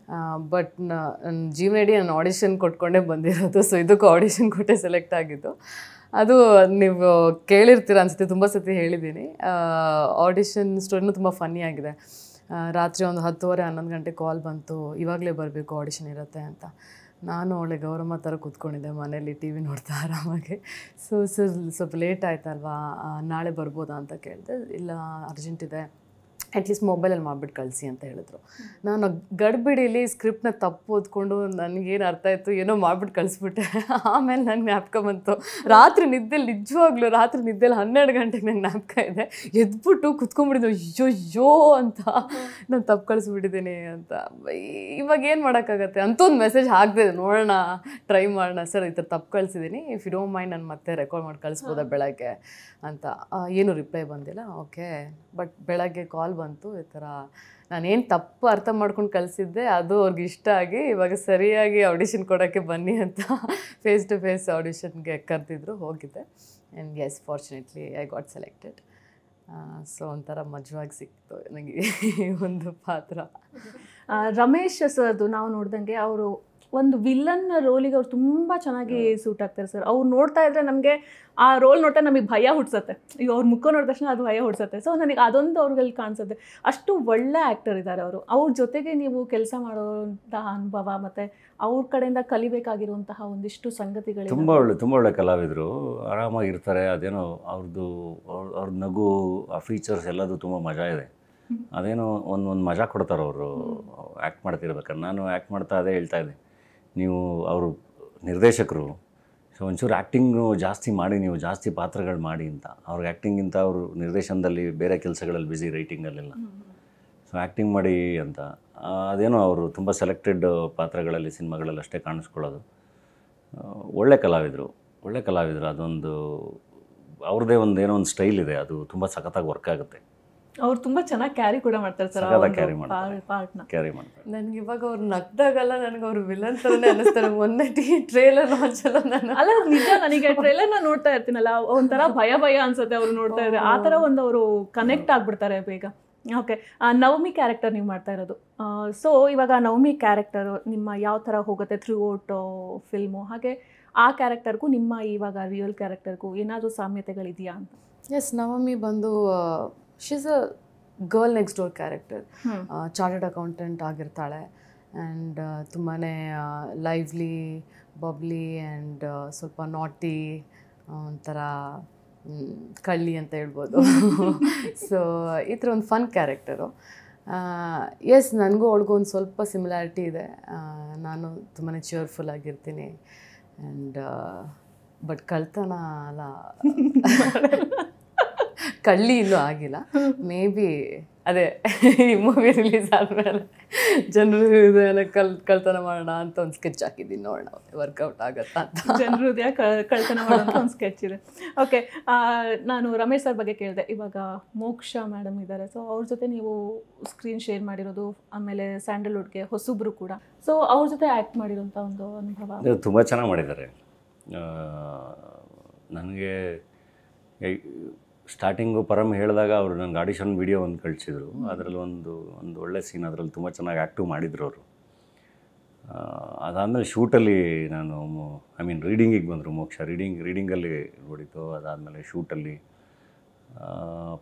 Speaker 3: But ನನ್ನ ಜೀವನಡಿ ನಾನು ಆಡಿಷನ್ ಕೊಟ್ಕೊಂಡೇ ಬಂದಿರೋದು. ಸೊ ಇದಕ್ಕೂ ಆಡಿಷನ್ ಕೊಟ್ಟೆ ಸೆಲೆಕ್ಟ್ ಆಗಿದ್ದು. ಅದು ನೀವು ಕೇಳಿರ್ತೀರ ಅನಿಸುತ್ತೆ, ತುಂಬ ಸತಿ ಹೇಳಿದ್ದೀನಿ. ಆಡಿಷನ್ ಸ್ಟೋರಿನೂ ತುಂಬ ಫನ್ನಿ ಆಗಿದೆ. ರಾತ್ರಿ ಒಂದು 10:30 11 ಗಂಟೆ ಕಾಲ್ ಬಂತು, ಇವಾಗಲೇ ಬರಬೇಕು, ಆಡಿಷನ್ ಇರುತ್ತೆ ಅಂತ. ನಾನು ಒಳ್ಳೆ ಗೌರಮ್ಮ ಥರ ಕೂತ್ಕೊಂಡಿದ್ದೆ ಮನೇಲಿ ಟಿ ವಿ ನೋಡ್ತಾ ಆರಾಮಾಗಿ. ಸೊ ಸ್ವಲ್ಪ ಲೇಟ್ ಆಯ್ತಲ್ವಾ, ನಾಳೆ ಬರ್ಬೋದಾ ಅಂತ ಕೇಳಿದೆ. ಇಲ್ಲ, ಅರ್ಜೆಂಟ್ ಇದೆ, ಅಟ್ಲೀಸ್ಟ್ ಮೊಬೈಲಲ್ಲಿ ಮಾಡಿಬಿಟ್ಟು ಕಳಿಸಿ ಅಂತ ಹೇಳಿದ್ರು. ನಾನು ಗಡ್ಬಿಡಿಲಿ ಸ್ಕ್ರಿಪ್ಟ್ನ ತಪ್ಪು ಓದ್ಕೊಂಡು ನನಗೇನು ಅರ್ಥ ಆಯಿತು ಏನೋ ಮಾಡಿಬಿಟ್ಟು ಕಳಿಸ್ಬಿಟ್ಟೆ. ಆಮೇಲೆ ನನಗೆ ಜ್ಞಾಪಕ ಬಂತು, ರಾತ್ರಿ ನಿದ್ದೆಲಿ ನಿಜವಾಗ್ಲೂ ರಾತ್ರಿ ನಿದ್ದೆಲಿ 12 ಗಂಟೆಗೆ ನಂಗೆ ಜ್ಞಾಪಕ ಇದೆ, ಎದ್ಬಿಟ್ಟು ಕುತ್ಕೊಂಡ್ಬಿಟ್ಟಿದ್ದು ಅಯ್ಯೋ ಅಂತ ನಾನು ತಪ್ಪು ಕಳಿಸ್ಬಿಟ್ಟಿದ್ದೀನಿ ಅಂತ. ಇವಾಗ ಏನು ಮಾಡೋಕ್ಕಾಗತ್ತೆ ಅಂತ ಒಂದು ಮೆಸೇಜ್ ಹಾಕ್ದೆ, ನೋಡೋಣ ಟ್ರೈ ಮಾಡೋಣ ಸರ್ ಈ ಥರ ತಪ್ಪು ಕಳಿಸಿದ್ದೀನಿ, ಇಫ್ ಯು ಡೋಂಟ್ ಮೈಂಡ್ ನಾನು ಮತ್ತೆ ರೆಕಾರ್ಡ್ ಮಾಡಿ ಕಳಿಸ್ಬೋದಾ ಬೆಳಗ್ಗೆ ಅಂತ. ಏನು ರಿಪ್ಲೈ ಬಂದಿಲ್ಲ. ಓಕೆ, ಬಟ್ ಬೆಳಗ್ಗೆ ಕಾಲ್ ಬಂತು, ಈ ಥರ ನಾನೇನು ತಪ್ಪು ಅರ್ಥ ಮಾಡ್ಕೊಂಡು ಕಳಿಸಿದ್ದೆ ಅದು ಅವ್ರಿಗೆ ಇಷ್ಟ ಆಗಿ ಇವಾಗ ಸರಿಯಾಗಿ ಆಡಿಷನ್ ಕೊಡೋಕ್ಕೆ ಬನ್ನಿ ಅಂತ ಫೇಸ್ ಟು ಫೇಸ್ ಆಡಿಷನ್ಗೆ ಕರೆದಿದ್ರು, ಹೋಗಿದ್ದೆ. And yes, fortunately I got selected. So ಒಂಥರ ಮಜವಾಗಿ ಸಿಕ್ತು ನನಗೆ ಒಂದು ಪಾತ್ರ.
Speaker 2: ರಮೇಶ್ ಸರ್ದು ನಾವು ನೋಡ್ದಂಗೆ ಅವರು ಒಂದು ವಿಲನ್ ರೋಲಿಗೆ ಅವ್ರು ತುಂಬ ಚೆನ್ನಾಗಿ ಸೂಟ್ ಆಗ್ತಾರೆ ಸರ್. ಅವ್ರು ನೋಡ್ತಾ ಇದ್ರೆ ನಮಗೆ ಆ ರೋಲ್ ನೋಡ್ತಾ ನಮಗೆ ಭಯ ಹುಡ್ಸತ್ತೆ. ಈಗ ಅವ್ರ ಮುಖ ನೋಡಿದ ತಕ್ಷಣ ಅದು ಭಯ ಹುಡ್ಸತ್ತೆ. ಸೊ ನನಗೆ ಅದೊಂದು ಅವ್ರಲ್ಲಿ ಕಾಣಿಸುತ್ತೆ. ಅಷ್ಟು ಒಳ್ಳೆ ಆ್ಯಕ್ಟರ್ ಇದ್ದಾರೆ ಅವರು. ಅವ್ರ ಜೊತೆಗೆ ನೀವು ಕೆಲಸ ಮಾಡೋಂತಹ ಅನುಭವ ಮತ್ತು ಅವ್ರ ಕಡೆಯಿಂದ ಕಲಿಬೇಕಾಗಿರುವಂತಹ ಒಂದಿಷ್ಟು ಸಂಗತಿಗಳು.
Speaker 1: ತುಂಬ ಒಳ್ಳೆ ಕಲಾವಿದರು, ಆರಾಮಾಗಿರ್ತಾರೆ. ಅದೇನೋ ಅವ್ರ ನಗು, ಆ ಫೀಚರ್ಸ್ ಎಲ್ಲದು ತುಂಬ ಮಜಾ ಇದೆ. ಅದೇನೋ ಒಂದು ಮಜಾ ಕೊಡ್ತಾರೆ ಅವರು ಆ್ಯಕ್ಟ್ ಮಾಡ್ತಿರ್ಬೇಕಾದ್ರೆ. ನಾನು ಆ್ಯಕ್ಟ್ ಮಾಡ್ತಾ ಅದೇ ಹೇಳ್ತಾ ಇದ್ದೆ, ನೀವು ಅವರು ನಿರ್ದೇಶಕರು, ಸೊ ಒಂಚೂರು ಆ್ಯಕ್ಟಿಂಗು ಜಾಸ್ತಿ ಮಾಡಿ, ನೀವು ಜಾಸ್ತಿ ಪಾತ್ರಗಳು ಮಾಡಿ ಅಂತ. ಅವ್ರಿಗೆ ಆ್ಯಕ್ಟಿಂಗಿಂತ ಅವರು ನಿರ್ದೇಶನದಲ್ಲಿ ಬೇರೆ ಕೆಲಸಗಳಲ್ಲಿ ಬ್ಯುಸಿ, ರೈಟಿಂಗಲ್ಲೆಲ್ಲ. ಸೊ ಆ್ಯಕ್ಟಿಂಗ್ ಮಾಡಿ ಅಂತ. ಅದೇನೋ ಅವರು ತುಂಬ ಸೆಲೆಕ್ಟೆಡ್ ಪಾತ್ರಗಳಲ್ಲಿ, ಸಿನಿಮಾಗಳಲ್ಲಿ ಅಷ್ಟೇ ಕಾಣಿಸ್ಕೊಳ್ಳೋದು. ಒಳ್ಳೆ ಕಲಾವಿದರು. ಅದೊಂದು ಅವ್ರದ್ದೇ ಏನೋ ಒಂದು ಸ್ಟೈಲ್ ಇದೆ, ಅದು ತುಂಬ ಸಖತ್ತಾಗಿ ವರ್ಕ್ ಆಗುತ್ತೆ.
Speaker 2: ಅವ್ರು ತುಂಬ ಚೆನ್ನಾಗಿ ಕ್ಯಾರಿ ಕೂಡ ಮಾಡ್ತಾರೆ ಸರ್ ಪಾರ್ಟ್ನ.
Speaker 3: ನನಗೆ ಇವಾಗ ಅವ್ರು ನಗ್ದಾಗಲ್ಲ, ನನಗೆ ಅವ್ರು ವಿಲನ್ ಥರನೇ ಅನ್ನಿಸ್ತಾರೆ. ಮೊನ್ನೆ ಟ್ರೇಲರ್ ಲಾಂಚಲ್ಲ ಅಲ್ಲ
Speaker 2: ನಿಜ, ನನಗೆ ಟ್ರೇಲರ್ನ ನೋಡ್ತಾ ಇರ್ತೀನಲ್ಲ ಒಂಥರ ಭಯ ಅನ್ಸುತ್ತೆ ಅವ್ರು ನೋಡ್ತಾ ಇದ್ರೆ. ಆ ಥರ ಒಂದು ಅವರು ಕನೆಕ್ಟ್ ಆಗಿಬಿಡ್ತಾರೆ ಬೇಗ. ಓಕೆ, ನವಮಿ ಕ್ಯಾರೆಕ್ಟರ್ ನೀವು ಮಾಡ್ತಾ ಇರೋದು. ಸೊ ಇವಾಗ ನವಮಿ ಕ್ಯಾರೆಕ್ಟರು ನಿಮ್ಮ ಯಾವ ಥರ ಹೋಗುತ್ತೆ ಥ್ರೂ ಔಟ್ ಫಿಲ್ಮು, ಹಾಗೆ ಆ ಕ್ಯಾರೆಕ್ಟರ್ಗೂ ನಿಮ್ಮ ಇವಾಗ ರಿಯಲ್ ಕ್ಯಾರೆಕ್ಟರ್ಗೂ ಏನಾದರೂ ಸಾಮ್ಯತೆಗಳಿದೆಯಾ ಅಂತ?
Speaker 3: ಎಸ್, ನವಮಿ ಬಂದು she's a girl next door character. Chartered accountant ಆಗಿರ್ತಾಳೆ ಆ್ಯಂಡ್ ತುಂಬಾ ಲೈವ್ಲಿ, ಬಬ್ಲಿ ಆ್ಯಂಡ್ ಸ್ವಲ್ಪ ನಾಟಿ, ಒಂಥರ ಕಳ್ಳಿ ಅಂತ ಹೇಳ್ಬೋದು. ಸೊ ಈ ಥರ ಒಂದು ಫನ್ ಕ್ಯಾರೆಕ್ಟರು. ಎಸ್, ನನಗೂ ಅವಳಿಗೂ ಒಂದು ಸ್ವಲ್ಪ ಸಿಮಿಲಾರಿಟಿ ಇದೆ. ನಾನು ತುಂಬಾ ಚೇರ್ಫುಲ್ ಆಗಿರ್ತೀನಿ ಆ್ಯಂಡ್ ಬಟ್ ಕಳ್ತನ ಅಲ್ಲ, ಕಳ್ಳಿ ಇನ್ನೂ ಆಗಿಲ್ಲ. ಮೇ ಬಿ ಅದೇ ಈ ಮೂವಿ ರಿಲೀಸ್ ಆದಮೇಲೆ ಜನರು ಹೃದಯನ ಕಳ್ತನ ಮಾಡೋಣ ಅಂತ ಒಂದು ಸ್ಕೆಚ್ ಹಾಕಿದ್ದೀನಿ, ನೋಡೋಣ ವರ್ಕೌಟ್ ಆಗುತ್ತಾ ಅಂತ.
Speaker 2: ಜನರು ಹೃದಯ ಕಳ್ತನ ಮಾಡೋಂಥ ಒಂದು ಸ್ಕೆಚ್ ಇದೆ. ಓಕೆ, ನಾನು ರಮೇಶ್ ಸರ್ ಬಗ್ಗೆ ಕೇಳಿದೆ. ಇವಾಗ ಮೋಕ್ಷ ಮೇಡಮ್ ಇದ್ದಾರೆ, ಸೊ ಅವ್ರ ಜೊತೆ ನೀವು ಸ್ಕ್ರೀನ್ ಶೇರ್ ಮಾಡಿರೋದು, ಆಮೇಲೆ ಸ್ಯಾಂಡಲ್ವುಡ್ಗೆ ಹೊಸಬ್ರು ಕೂಡ. ಸೊ ಅವ್ರ ಜೊತೆ ಆ್ಯಕ್ಟ್ ಮಾಡಿರೋಂಥ ಒಂದು ಅನುಭವ
Speaker 1: ತುಂಬ ಚೆನ್ನಾಗಿ ಮಾಡಿದ್ದಾರೆ. ನನಗೆ ಸ್ಟಾರ್ಟಿಂಗು ಪರಮ್ ಹೇಳಿದಾಗ ಅವರು ನನಗೆ ಆಡಿಷನ್ ವಿಡಿಯೋ ಒಂದು ಕಳಿಸಿದ್ರು. ಅದರಲ್ಲಿ ಒಂದು ಒಳ್ಳೆ ಸೀನ್, ಅದರಲ್ಲಿ ತುಂಬ ಚೆನ್ನಾಗಿ ಆ್ಯಕ್ಟಿವ್ ಮಾಡಿದ್ರು ಅವರು. ಅದಾದಮೇಲೆ ಶೂಟಲ್ಲಿ ನಾನು ರೀಡಿಂಗಿಗೆ ಬಂದರು ಮೋಕ್ಷ. ರೀಡಿಂಗಲ್ಲಿ ನೋಡಿದ್ದು. ಅದಾದಮೇಲೆ ಶೂಟಲ್ಲಿ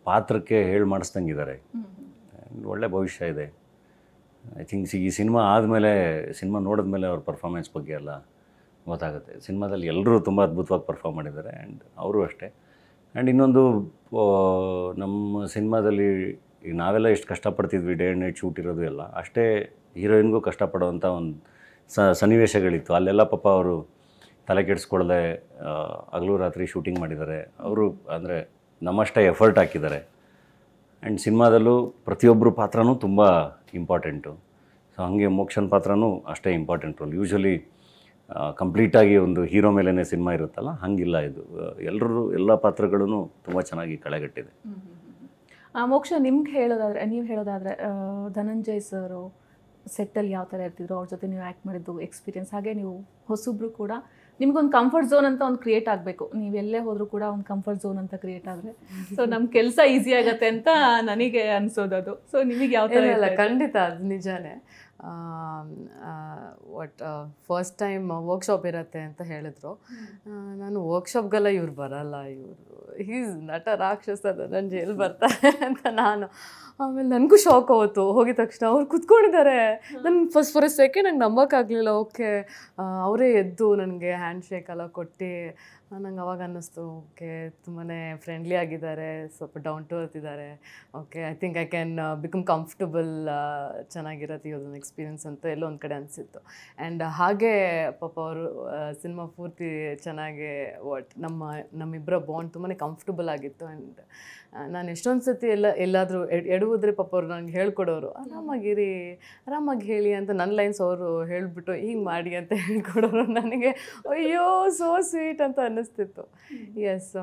Speaker 1: ಪಾತ್ರಕ್ಕೆ ಹೇಳಿ ಮಾಡಿಸ್ದಂಗಿದ್ದಾರೆ. ಒಳ್ಳೆ ಭವಿಷ್ಯ ಇದೆ. ಐ ಥಿಂಕ್ ಈ ಸಿನಿಮಾ ಆದಮೇಲೆ, ಸಿನಿಮಾ ನೋಡಿದ್ಮೇಲೆ ಅವ್ರ ಪರ್ಫಾರ್ಮೆನ್ಸ್ ಬಗ್ಗೆ ಎಲ್ಲ ಗೊತ್ತಾಗುತ್ತೆ. ಸಿನಿಮಾದಲ್ಲಿ ಎಲ್ಲರೂ ತುಂಬ ಅದ್ಭುತವಾಗಿ ಪರ್ಫಾರ್ಮ್ ಮಾಡಿದ್ದಾರೆ ಆ್ಯಂಡ್ ಅವರು ಅಷ್ಟೇ. ಆ್ಯಂಡ್ ಇನ್ನೊಂದು, ನಮ್ಮ ಸಿನಿಮಾದಲ್ಲಿ ಈಗ ನಾವೆಲ್ಲ ಎಷ್ಟು ಕಷ್ಟಪಡ್ತಿದ್ವಿ, ಡೇ ಆ್ಯಂಡ್ ನೈಟ್ ಶೂಟ್ ಇರೋದು ಎಲ್ಲ, ಅಷ್ಟೇ ಹೀರೋಯಿನ್ಗೂ ಕಷ್ಟಪಡೋವಂಥ ಒಂದು ಸನ್ನಿವೇಶಗಳಿತ್ತು. ಅಲ್ಲೆಲ್ಲ ಪಾಪ ಅವರು ತಲೆ ಕೆಡಿಸ್ಕೊಳ್ಳದೆ ಹಗಲು ರಾತ್ರಿ ಶೂಟಿಂಗ್ ಮಾಡಿದ್ದಾರೆ. ಅವರು ಅಂದರೆ ನಮ್ಮಷ್ಟೇ ಎಫರ್ಟ್ ಹಾಕಿದ್ದಾರೆ. ಆ್ಯಂಡ್ ಸಿನಿಮಾದಲ್ಲೂ ಪ್ರತಿಯೊಬ್ಬರು ಪಾತ್ರನೂ ತುಂಬ ಇಂಪಾರ್ಟೆಂಟು. ಸೊ ಹಾಗೆ ಮೋಕ್ಷನ್ ಪಾತ್ರನೂ ಅಷ್ಟೇ ಇಂಪಾರ್ಟೆಂಟ್ ರೋಲ್. ಯೂಶ್ವಲಿ ಕಂಪ್ಲೀಟಾಗಿ ಒಂದು ಹೀರೋ ಮೇಲೇ ಸಿನಿಮಾ ಇರುತ್ತಲ್ಲ, ಹಂಗಿಲ್ಲ ಇದು. ಎಲ್ಲ ಪಾತ್ರಗಳೂ ತುಂಬ ಚೆನ್ನಾಗಿ ಕಳೆಗಟ್ಟಿದೆ.
Speaker 2: ಮೋಕ್ಷ ನೀವು ಹೇಳೋದಾದರೆ ಧನಂಜಯ್ ಸರು ಸೆಟ್ಟಲ್ಲಿ ಯಾವ ಥರ ಇರ್ತಿದ್ರು, ಅವ್ರ ಜೊತೆ ನೀವು ಆ್ಯಕ್ಟ್ ಮಾಡಿದ್ದು ಎಕ್ಸ್ಪೀರಿಯನ್ಸ್, ಹಾಗೆ ನೀವು ಹೊಸಬ್ರು ಕೂಡ ನಿಮ್ಗೊಂದು ಕಂಫರ್ಟ್ ಝೋನ್ ಅಂತ ಒಂದು ಕ್ರಿಯೇಟ್ ಆಗಬೇಕು. ನೀವೆಲ್ಲೇ ಹೋದರೂ ಕೂಡ ಒಂದು ಕಂಫರ್ಟ್ ಝೋನ್ ಅಂತ ಕ್ರಿಯೇಟ್ ಆದರೆ ಸೊ ನಮ್ಮ ಕೆಲಸ ಈಸಿ ಆಗುತ್ತೆ ಅಂತ ನನಗೆ ಅನಿಸೋದದು. ಸೊ ನಿಮಗೆ ಯಾವ ಥರ?
Speaker 3: ಇಲ್ಲ, ಖಂಡಿತ ಅದು ನಿಜಾನೇ. ಫಸ್ಟ್ ಟೈಮ್ ವರ್ಕ್ಶಾಪ್ ಇರತ್ತೆ ಅಂತ ಹೇಳಿದ್ರು. ನಾನು ವರ್ಕ್ಶಾಪ್ಗೆಲ್ಲ ಇವ್ರು ಬರಲ್ಲ, ಈಸ್ ನಟ ರಾಕ್ಷಸ, ನನ್ನ ಎಲ್ಲಿ ಬರ್ತಾರೆ ಅಂತ ನಾನು. ಆಮೇಲೆ ನನಗೂ ಶಾಕ್ ಆವತ್ತು ಹೋಗಿದ ತಕ್ಷಣ. ಅವ್ರು ಕೂತ್ಕೊಂಡಿದ್ದಾರೆ. ನನ್ನ ಫಾರ್ ಎ ಸೆಕೆಂಡ್ ನಂಗೆ ನಂಬೋಕ್ಕಾಗಲಿಲ್ಲ. ಓಕೆ, ಅವರೇ ಎದ್ದು ನನಗೆ ಹ್ಯಾಂಡ್ ಶೇಕ್ ಎಲ್ಲ ಕೊಟ್ಟು ನಂಗೆ ಅವಾಗ ಅನ್ನಿಸ್ತು ಓಕೆ ತುಂಬಾ ಫ್ರೆಂಡ್ಲಿ ಆಗಿದ್ದಾರೆ, ಸ್ವಲ್ಪ ಡೌನ್ ಟು ಅರ್ತ್ ಇದ್ದಾರೆ. Okay I think I can become comfortable, ಚೆನ್ನಾಗಿರತ್ತೆ ಇದೊಂದು ಎಕ್ಸ್ಪೀರಿಯನ್ಸ್ ಅಂತ ಎಲ್ಲೋ ಒಂದು ಕಡೆ ಅನಿಸಿತ್ತು. ಆ್ಯಂಡ್ ಹಾಗೆ ಪಾಪ ಅವರು ಸಿನಿಮಾ ಪೂರ್ತಿ ಚೆನ್ನಾಗಿ ನಮ್ಮಿಬ್ಬರ ಬಾಂಡ್ ತುಂಬಾ ಕಂಫರ್ಟಬಲ್ ಆಗಿತ್ತು. ಆ್ಯಂಡ್ ನಾನು ಎಷ್ಟೊಂದು ಸತಿ ಎಲ್ಲಾದರೂ ಎಡುವುದ್ರೆ ಪಾಪ ಅವ್ರು ನಂಗೆ ಹೇಳ್ಕೊಡೋರು, ಆರಾಮಾಗಿ ಹೇಳಿ ಅಂತ ನನ್ನ ಲೈನ್ಸ್ ಅವರು ಹೇಳಿಬಿಟ್ಟು ಹಿಂಗೆ ಮಾಡಿ ಅಂತ ಹೇಳ್ಕೊಡೋರು. ನನಗೆ ಅಯ್ಯೋ ಸೋ ಸ್ವೀಟ್ ಅಂತ ಅನ್ನಿಸ್ತಿತ್ತು. Yes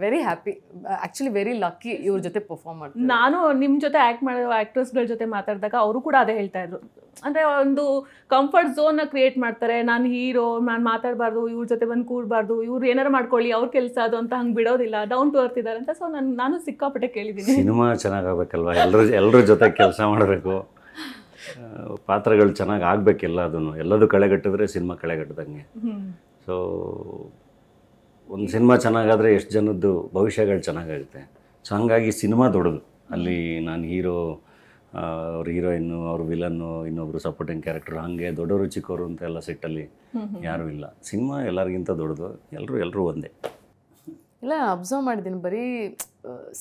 Speaker 3: very happy, actually very lucky ಇವ್ರ ಜೊತೆ ಪರ್ಫಾರ್ಮ್ ಮಾಡ್ತೀನಿ.
Speaker 2: ನಾನು ನಿಮ್ಮ ಜೊತೆ ಆ್ಯಕ್ಟ್ ಮಾಡೋ ಆ್ಯಕ್ಟ್ರಸ್ಗಳ ಜೊತೆ ಮಾತಾಡಿದಾಗ ಅವರು ಕೂಡ ಅದೇ ಹೇಳ್ತಾ ಇದ್ರು, ಅಂದರೆ ಒಂದು ಕಂಫರ್ಟ್ ಝೋನ್ನ ಕ್ರಿಯೇಟ್ ಮಾಡ್ತಾರೆ. ನಾನು ಹೀರೋ, ನಾನು ಮಾತಾಡಬಾರ್ದು, ಇವ್ರ ಜೊತೆ ಬಂದು ಕೂಡಬಾರ್ದು, ಇವ್ರು ಏನಾರು ಮಾಡ್ಕೊಳ್ಳಿ, ಅವ್ರ ಕೆಲಸ ಅದು ಅಂತ ಹಂಗೆ ಬಿಡೋದಿಲ್ಲ, ಡೌನ್ ಟು ಅರ್ತ್ ಇದ್ದಾರೆ ಅಂತ. ಸೊ ನಾನು ಸಿಕ್ಕಾಪಟ್ಟೆ ಕೇಳಿದ್ದೀನಿ.
Speaker 1: ಸಿನಿಮಾ ಚೆನ್ನಾಗಾಗಬೇಕಲ್ವ, ಎಲ್ಲರ ಜೊತೆ ಕೆಲಸ ಮಾಡಬೇಕು, ಪಾತ್ರಗಳು ಚೆನ್ನಾಗಿ ಆಗಬೇಕೆಲ್ಲ, ಎಲ್ಲದೂ ಕಳೆಗಟ್ಟಿದ್ರೆ ಸಿನಿಮಾ ಕಳೆಗಟ್ಟದಂಗೆ. ಸೊ ಒಂದು ಸಿನಿಮಾ ಚೆನ್ನಾಗಾದರೆ ಎಷ್ಟು ಜನದ್ದು ಭವಿಷ್ಯಗಳು ಚೆನ್ನಾಗಾಗುತ್ತೆ. ಸೊ ಹಾಗಾಗಿ ಸಿನಿಮಾ ದೊಡ್ಡದು. ಅಲ್ಲಿ ನಾನು ಹೀರೋ, ಅವ್ರ ಹೀರೋಯಿನ್ನು, ಅವ್ರ ವಿಲನ್ನು, ಇನ್ನೊಬ್ಬರು ಸಪೋರ್ಟಿಂಗ್ ಕ್ಯಾರೆಕ್ಟರ್, ಹಾಗೆ ದೊಡ್ಡವರು ಚಿಕ್ಕವರು ಅಂತ ಎಲ್ಲ ಸೆಟ್ಟಲ್ಲಿ ಯಾರೂ ಇಲ್ಲ. ಸಿನಿಮಾ ಎಲ್ಲರಿಗಿಂತ ದೊಡ್ಡದು, ಎಲ್ಲರೂ ಒಂದೇ.
Speaker 3: ಇಲ್ಲ, ನಾನು ಅಬ್ಸರ್ವ್ ಮಾಡಿದ್ದೀನಿ, ಬರೀ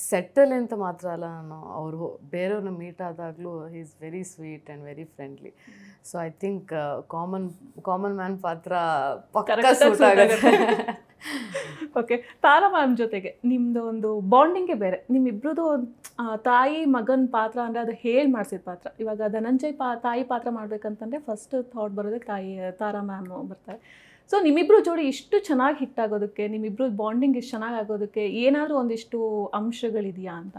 Speaker 3: ಸೆಟ್ಟಲ್ಲಿ ಅಂತ ಮಾತ್ರ ಅಲ್ಲ, ನಾನು ಅವರು ಬೇರೆಯವ್ರನ್ನ ಮೀಟ್ ಆದಾಗಲೂ he is very sweet and very friendly. So I think common man ಪಾತ್ರ ಪಕ್ಕಾ ಸೂಟ್ ಆಗುತ್ತೆ.
Speaker 2: ಓಕೆ, ತಾರಾ ಮ್ಯಾಮ್ ಜೊತೆಗೆ ನಿಮ್ಮದು ಒಂದು ಬಾಂಡಿಂಗೇ ಬೇರೆ. ನಿಮ್ಮಿಬ್ರದ್ದು ತಾಯಿ ಮಗನ ಪಾತ್ರ ಅಂದರೆ ಅದು ಹೇಳಿ ಮಾಡಿಸಿದ ಪಾತ್ರ. ಇವಾಗ ಧನಂಜಯ್ ತಾಯಿ ಪಾತ್ರ ಮಾಡಬೇಕಂತಂದರೆ ಫಸ್ಟ್ ಥಾಟ್ ಬರೋದೇ ತಾರಾ ಮ್ಯಾಮ್ ಬರ್ತಾರೆ. ಸೊ ನಿಮ್ಮಿಬ್ರು ಜೋಡಿ ಇಷ್ಟು ಚೆನ್ನಾಗಿ ಹಿಟ್ ಆಗೋದಕ್ಕೆ, ನಿಮ್ಮಿಬ್ರು ಬಾಂಡಿಂಗ್ ಇಷ್ಟು ಚೆನ್ನಾಗಿ ಆಗೋದಕ್ಕೆ ಏನಾದರೂ ಒಂದಿಷ್ಟು ಅಂಶಗಳಿದೆಯಾ ಅಂತ?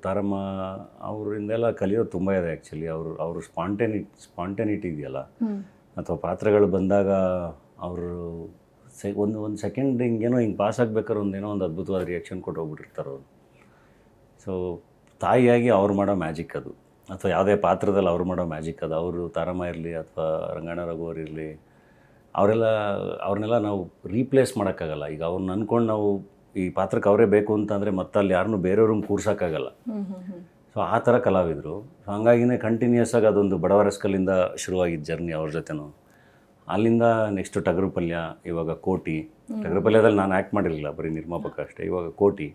Speaker 1: ತಾರಮ್ಮ ಅವರಿಂದೆಲ್ಲ ಕಲಿಯೋದು ತುಂಬ ಇದೆ ಆ್ಯಕ್ಚುಲಿ. ಅವರು ಸ್ಪಾಂಟೆನಿಟಿ ಇದೆಯಲ್ಲ, ಅಥವಾ ಪಾತ್ರಗಳು ಬಂದಾಗ ಅವರು ಒಂದು ಸೆಕೆಂಡ್ ಹಿಂಗೇನೋ ಹಿಂಗೆ ಪಾಸ್ ಆಗ್ಬೇಕಾದ್ರೆ ಒಂದು ಅದ್ಭುತವಾದ ರಿಯಾಕ್ಷನ್ ಕೊಟ್ಟು ಹೋಗ್ಬಿಟ್ಟಿರ್ತಾರೆ ಅವರು. ಸೊ ತಾಯಿಯಾಗಿ ಅವ್ರು ಮಾಡೋ ಮ್ಯಾಜಿಕ್ ಅದು, ಅಥವಾ ಯಾವುದೇ ಪಾತ್ರದಲ್ಲಿ ಅವ್ರು ಮಾಡೋ ಮ್ಯಾಜಿಕ್ ಅದು. ಅವರು ತಾರಮ್ಮ ಇರಲಿ ಅಥವಾ ರಂಗಣ್ಣ ರಘು ಅವ್ರು ಇರಲಿ, ಅವ್ರನ್ನೆಲ್ಲ ನಾವು ರೀಪ್ಲೇಸ್ ಮಾಡೋಕ್ಕಾಗಲ್ಲ. ಈಗ ಅವ್ರನ್ನ ಅಂದ್ಕೊಂಡು ನಾವು ಈ ಪಾತ್ರಕ್ಕೆ ಅವರೇ ಬೇಕು ಅಂತಂದರೆ ಮತ್ತೆ ಅಲ್ಲಿ ಯಾರನ್ನೂ ಬೇರೆಯವ್ರನ್ನ ಕೂರ್ಸೋಕ್ಕಾಗಲ್ಲ. ಸೊ ಆ ಥರ ಕಲಾವಿದರು. ಸೊ ಹಂಗಾಗಿನೇ ಕಂಟಿನ್ಯೂಸ್ ಆಗಿ ಅದೊಂದು ಬಡವರಸ್ಕಲ್ಲಿಂದ ಶುರುವಾಗಿದ್ದ ಜರ್ನಿ ಅವ್ರ ಜೊತೆನೂ. ಅಲ್ಲಿಂದ ನೆಕ್ಸ್ಟು ಟಗರು ಪಲ್ಯ, ಇವಾಗ ಕೋಟಿ. ಟಗರು ಪಲ್ಯದಲ್ಲಿ ನಾನು ಆ್ಯಕ್ಟ್ ಮಾಡಿರಲಿಲ್ಲ, ಬರೀ ನಿರ್ಮಾಪಕ ಅಷ್ಟೇ. ಇವಾಗ ಕೋಟಿ.